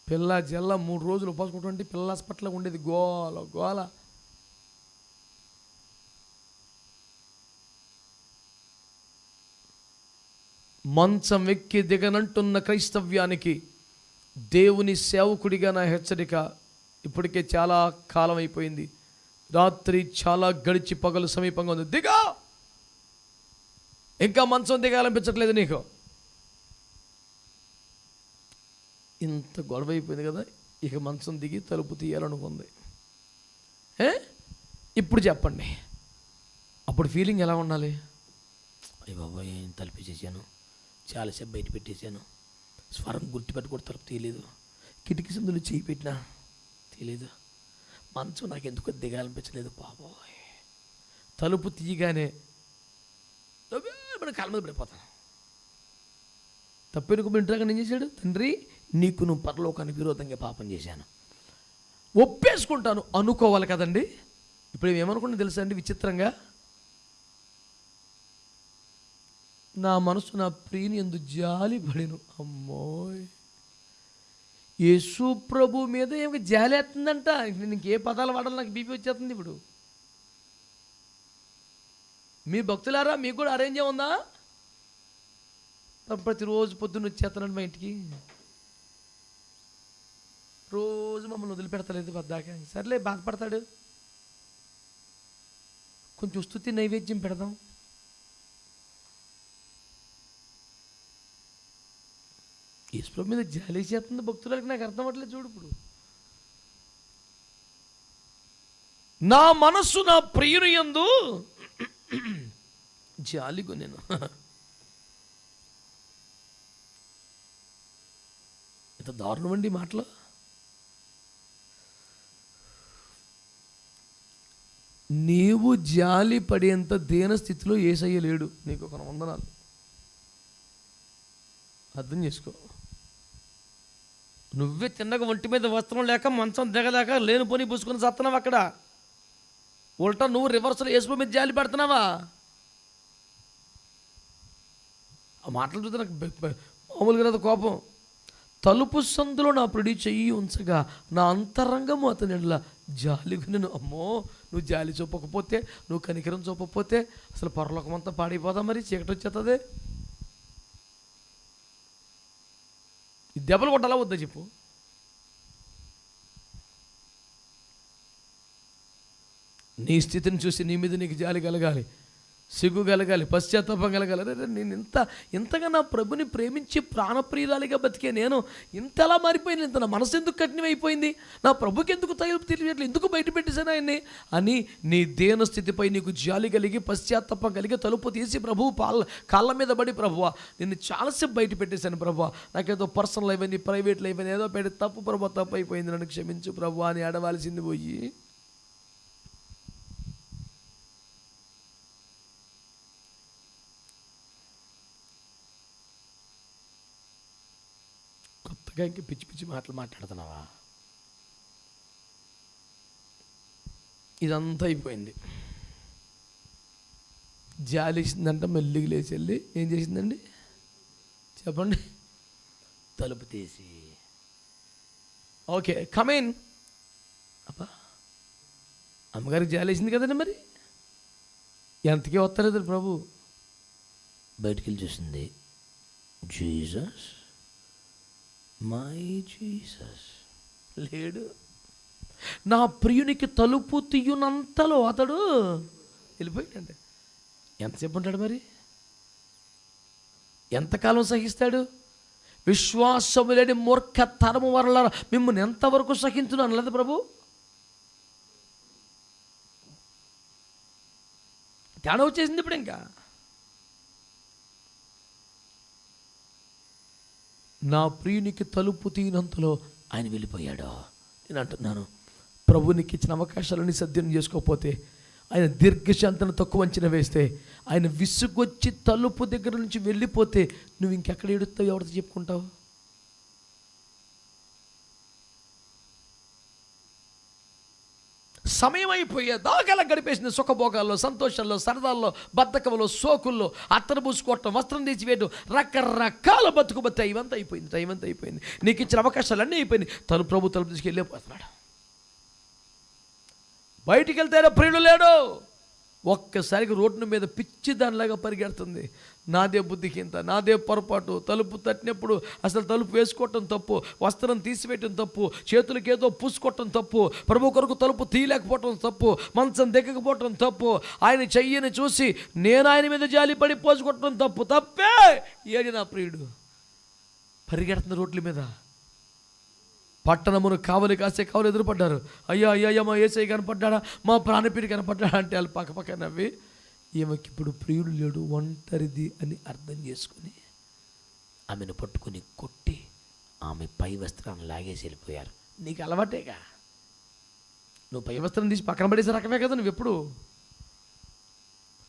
పిల్ల జల్ల 3 రోజులు ఉపవాసం కూటం అంటే పిల్ల హాస్పిటల్లో ఉండేది గోల గోల. మంచం ఎక్కి దిగనంటున్న క్రైస్తవ్యానికి దేవుని సేవకుడిగా నా హెచ్చరిక. ఇప్పటికే చాలా కాలం అయిపోయింది, రాత్రి చాలా గడిచి పగలు సమీపంగా ఉంది. దిగా, ఇంకా మంచం దిగాలనిపించట్లేదు నీకు. ఇంత గొడవ అయిపోయింది కదా, ఇక మంచం దిగి తలుపు తీయాలనుకుంది. ఇప్పుడు చెప్పండి, అప్పుడు ఫీలింగ్ ఎలా ఉండాలి? అయ్య బాబా, ఏం తలుపు చేశాను, చాలాసేపు బయట పెట్టేశాను, స్వరం గుర్తుపెట్టి కూడా తలుపు తీయలేదు, కిటికీ సందులు చేయి పెట్టినా తీయలేదు, మంచం నాకు ఎందుకు దిగాలనిపించలేదు బాబోయ్. తలుపు తీయగానే మన కాళ్ళ మీద పడిపోతాను. తప్పెనుకు ఇంట్రాగా ఏం చేశాడు? తండ్రి, నీకు నువ్వు పరలోకానికి విరోధంగా పాపం చేశాను, ఒప్పేసుకుంటాను అనుకోవాలి కదండి. ఇప్పుడు ఏమనుకున్నా తెలుసా అండి? విచిత్రంగా, నా మనసు నా ప్రియుని యందు జాలి పడెను. అమ్మోయ్, యేసు ప్రభు మీద ఏమి జాలి వేస్తుందంట. ఇంకే పదాలు వాడాలి, నాకు బీపీ వచ్చేస్తుంది ఇప్పుడు. మీ భక్తులారా, మీకు కూడా అరేంజ్ ఉందా? ప్రతిరోజు పొద్దున్న వచ్చేస్తానండి మా ఇంటికి, రోజు మమ్మల్ని వదిలిపెడతలేదు పద్దాక. సర్లే, బాధపడతాడు, కొంచెం స్తుతి నైవేద్యం పెడదాం. యేసు మీద జాలి చేస్తుంది భక్తులకి, నాకు అర్థం అవ్వట్లేదు. చూడు, ఇప్పుడు నా మనస్సు నా ప్రియుని యందు జాలిగో నేను. ఎంత దారుణం అండి మాటలు. నీవు జాలి పడేంత దీన స్థితిలో యేసయ్య లేడు. నీకు ఒక వందనాలు, అర్థం చేసుకో. నువ్వే తిన్నగా ఒంటి మీద వస్త్రం లేక మంచం దిగలేక లేనిపోని పూసుకొని సత్తనావు అక్కడ. ఉల్టా నువ్వు రివర్స్లో యేసు మీద జాలి పడుతున్నావా? ఆ మాటలు చూస్తే నాకు మామూలుగా రాదు కోపం. తలుపు సందులో నా ప్రియుడి చెయ్యి ఉంచగా నా అంతరంగము అతని ఎడల జాలిగా నేను. అమ్మో, నువ్వు జాలి చూపకపోతే, నువ్వు కనికరం చూపకపోతే అసలు పరలోకమంతా పాడైపోదా? మరి చీకటి వచ్చేస్తుంది. ఈ దెబ్బలు కొట్టాలా వద్దా చెప్పు? నీ స్థితిని చూసి నీ మీద నీకు జాలి కలగాలి, సిగ్గు కలగాలి, పశ్చాత్తాపం కలగాలి. నేను ఇంతగా నా ప్రభుని ప్రేమించి ప్రాణప్రియురాలిగా బతికే నేను ఇంతలా మారిపోయింది, ఇంత నా మనసు ఎందుకు కఠినమైపోయింది, నా ప్రభుకి ఎందుకు తెలియట్లేదు, ఎందుకు బయట పెట్టేశాను ఆయన్ని అని నీ దేన స్థితిపై నీకు జాలి కలిగి పశ్చాత్తాపం కలిగి తలుపు తీసి ప్రభువు కాళ్ళ మీద పడి, ప్రభువా నిన్ను చాలాసేపు బయట పెట్టేశాను ప్రభువా, నాకేదో పర్సనల్ అయిపోయింది, ప్రైవేట్లో అయిపోయింది, ఏదో పెట్టి తప్పు ప్రభు, తప్పు అయిపోయింది, నన్ను క్షమించు ప్రభువా అని ఏడవాల్సింది పోయి ఇంక పిచ్చి పిచ్చి మాటలు మాట్లాడుతున్నావా? ఇదంతా అయిపోయింది. జాలిసిందంట, మెల్లిగి లేచి వెళ్ళి ఏం చేసిందండి చెప్పండి? తలుపు తీసి, ఓకే కమిన్. అబ్బా, అమ్మగారికి జాలేసింది కదండి, మరి ఎంతకీ వస్తలేదు ప్రభు. బయటికి వెళ్ళి చూసింది, జీసస్, మై జీసస్ లేడు. నా ప్రియునికి తలుపు తీయునంతలో అతడు వెళ్ళిపోయాడంటే ఎంతసేపు ఉంటాడు మరి? ఎంతకాలం సహిస్తాడు? విశ్వాసము లేని మూర్ఖతరము వరల మిమ్మల్ని ఎంతవరకు సహించున్నాను అనలేదు ప్రభు. తేడా వచ్చేసింది ఇప్పుడు. ఇంకా నా ప్రియునికి తలుపు తీయనంతలో ఆయన వెళ్ళిపోయాడు. నేను అంటున్నాను, ప్రభునికి ఇచ్చిన అవకాశాలని సద్వినియోగం చేసుకోకపోతే, ఆయన దీర్ఘశాంతను తక్కువ అంచనా వేస్తే, ఆయన విసుగొచ్చి తలుపు దగ్గర నుంచి వెళ్ళిపోతే నువ్వు ఇంకెక్కడ ఏడుస్తావు? ఎవరితో చెప్పుకుంటావు? సమయం అయిపోయే దాకా గడిపేసింది సుఖభోగాల్లో, సంతోషాల్లో, సరదాల్లో, బద్ధకంలో, సోకుల్లో, అత్తరు పూసుకోవటం, వస్త్రం తీసివేయటం, రకరకాల బతుకు బతి. ఇవంతా అయిపోయింది, టైం అంతా అయిపోయింది, నీకు ఇచ్చిన అవకాశాలు అన్నీ అయిపోయింది. ప్రభు తలుపు తీసుకెళ్ళిపోతున్నాడు. బయటికి వెళ్తే ప్రియుడు లేడు, ఒక్కసారికి రోడ్డు మీద పిచ్చి దానిలాగా పరిగెడుతుంది. నాదే బుద్ధికి ఇంత, నాదే పొరపాటు, తలుపు తట్టినప్పుడు అసలు తలుపు వేసుకోవటం తప్పు, వస్త్రం తీసివేయటం తప్పు, చేతులకి ఏదో పూసుకోవటం తప్పు, ప్రభు కొరకు తలుపు తీయలేకపోవటం తప్పు, మంచం దిగకపోవటం తప్పు, ఆయన చెయ్యని చూసి నేను ఆయన మీద జాలి పడి పోసుకోవటం తప్పు. తప్పే ఏది నా ప్రియుడు పరిగెడుతున్న రోడ్ల మీద. పట్టణమును కావలి కాసే కావలు ఎదురుపడ్డారు. అయ్యా మా యేసయ్య కనపడ్డా, మా ప్రాణపీడి కనపడ్డా అంటే వాళ్ళు పక్కపక్క నవ్వి ఈమెకి ఇప్పుడు ప్రియుడు లేడు, ఒంటరిది అని అర్థం చేసుకుని ఆమెను పట్టుకుని కొట్టి ఆమె పై వస్త్రాన్ని లాగేసి వెళ్ళిపోయారు. నీకు అలవాటేగా, నువ్వు పై వస్త్రం తీసి పక్కన పడేసే రకమే కదా నువ్వు. ఎప్పుడు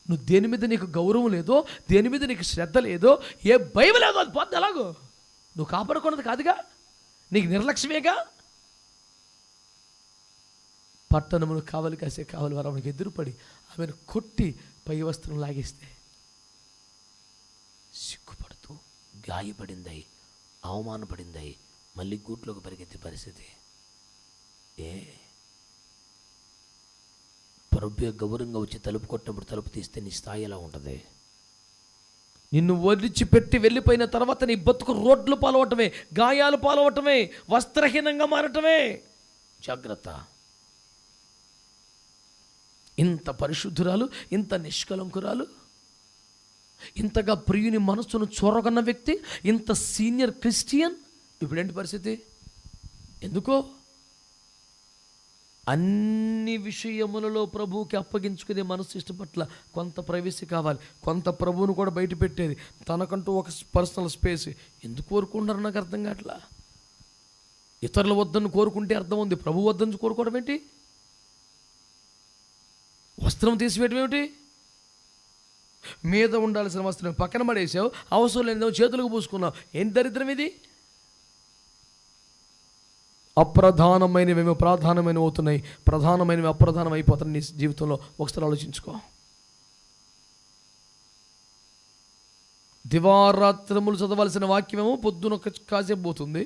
నువ్వు దేని మీద నీకు గౌరవం లేదో, దేని మీద నీకు శ్రద్ధ లేదో, ఏ భయం లేదో అది పోద్ది. ఎలాగో నువ్వు కాపాడుకున్నది కాదుగా, నీకు నిర్లక్ష్యమేగా. పట్టణమును కావలి కాసే కావలి వారు ఆమెకు ఎదురుపడి ఆమెను కొట్టి పై వస్త్రం లాగేస్తే సిగ్గుపడుతూ గాయపడిందై, అవమానపడిందై మళ్ళీ గూట్లోకి పరిగెత్తే పరిస్థితి. ప్రభు గౌరవంగా వచ్చి తలుపు కొట్టినప్పుడు తలుపు తీస్తే నీ స్థాయి ఎలా ఉంటుంది? నిన్ను వదిలిచిపెట్టి వెళ్ళిపోయిన తర్వాత నీ బతుకు రోడ్లు పాలవటమే, గాయాలు పాలవటమే, వస్త్రహీనంగా మారటమే. జాగ్రత్త. ఇంత పరిశుద్ధురాలు, ఇంత నిష్కలంకురాలు, ఇంతగా ప్రియుని మనస్సును చూరగన్న వ్యక్తి, ఇంత సీనియర్ క్రిస్టియన్, ఇప్పుడేంటి పరిస్థితి? ఎందుకో అన్ని విషయములలో ప్రభువుకి అప్పగించుకునే మనసు ఇష్టపట్ల కొంత ప్రైవసీ కావాలి, కొంత ప్రభువును కూడా బయట పెట్టేది, తనకంటూ ఒక పర్సనల్ స్పేస్ ఎందుకు కోరుకుంటారు నాకు అర్థం కావట్లా. ఇతరుల వద్దని కోరుకుంటే అర్థం ఉంది, ప్రభు వద్దని కోరుకోవడం ఏంటి? వస్త్రం తీసివేయడం ఏమిటి? మీద ఉండాల్సిన వస్త్రం పక్కన పడేసావు, అవసరం లేనిదేమో చేతులకు పూసుకున్నావు. ఏం దరిద్రం ఇది? అప్రధానమైనవేమో ప్రాధానమైన అవుతున్నాయి, ప్రధానమైనవి అప్రధానం అయిపోతున్నాయి నీ జీవితంలో. ఒకసారి ఆలోచించుకో. దివారాత్రములు చదవాల్సిన వాక్యమేమో పొద్దున కాసేపు పోతుంది.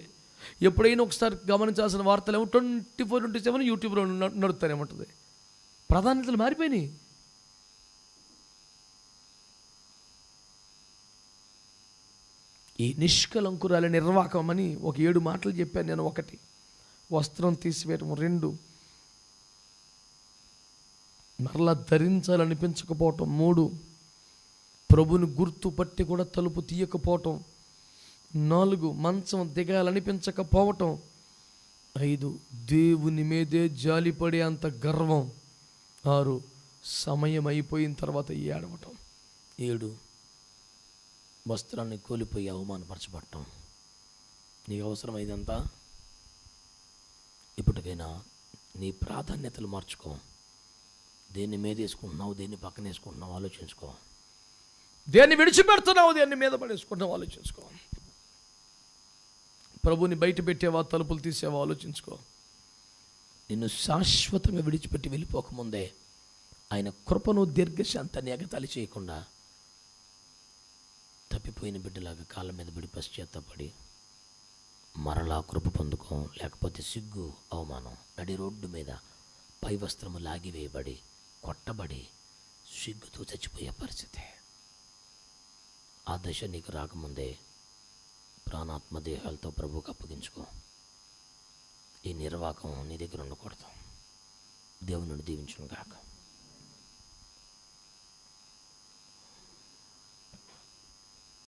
ఎప్పుడైనా ఒకసారి గమనించాల్సిన వార్తలేమో 24/7 యూట్యూబ్లో నడుస్తానేమంటుంది. ప్రాధాన్యతలు మారిపోయినాయి. ఈ నిష్కలంకురాల నిర్వాకం అని ఒక 7 మాటలు చెప్పాను నేను. 1, వస్త్రం తీసివేయటం. 2, మరలా ధరించాలనిపించకపోవటం. 3, ప్రభుని గుర్తుపట్టి కూడా తలుపు తీయకపోవటం. 4, మంచం దిగాలనిపించకపోవటం. 5, దేవుని మీదే జాలిపడే అంత గర్వం. 6, సమయం అయిపోయిన తర్వాత ఏడవటం. 7, వస్త్రాన్ని కోల్పోయి అవమానపరచబడటం. నీకు అవసరం ఇదంతా? ఇప్పటికైనా నీ ప్రాధాన్యతలు మార్చుకో. దేన్ని మీద వేసుకుంటున్నావు, దేన్ని పక్కన వేసుకుంటున్నావు ఆలోచించుకో. దేన్ని విడిచిపెడుతున్నావు, దేన్ని మీద పడేసుకుంటున్నావు ఆలోచించుకో. ప్రభుని బయట పెట్టేవా, తలుపులు తీసేవా ఆలోచించుకో. నిన్ను శాశ్వతంగా విడిచిపెట్టి వెళ్ళిపోకముందే ఆయన కృపను దీర్ఘశాంతాన్ని ఎగతాళి చేయకుండా తప్పిపోయిన బిడ్డలాగా కాళ్ళ మీద పడి పశ్చాత్తపడి మరలా కృప పొందుకో. లేకపోతే సిగ్గు, అవమానం, నడి రోడ్డు మీద పై వస్త్రము లాగివేయబడి కొట్టబడి సిగ్గుతో చచ్చిపోయే పరిస్థితి. ఆ దశ నీకు రాకముందే ప్రాణాత్మ దేహాలతో ప్రభువుకు అప్పగించుకో. ఈ నిర్వాకం నీ దగ్గర ఉండకూడదు. దేవుని దీవించును గాక.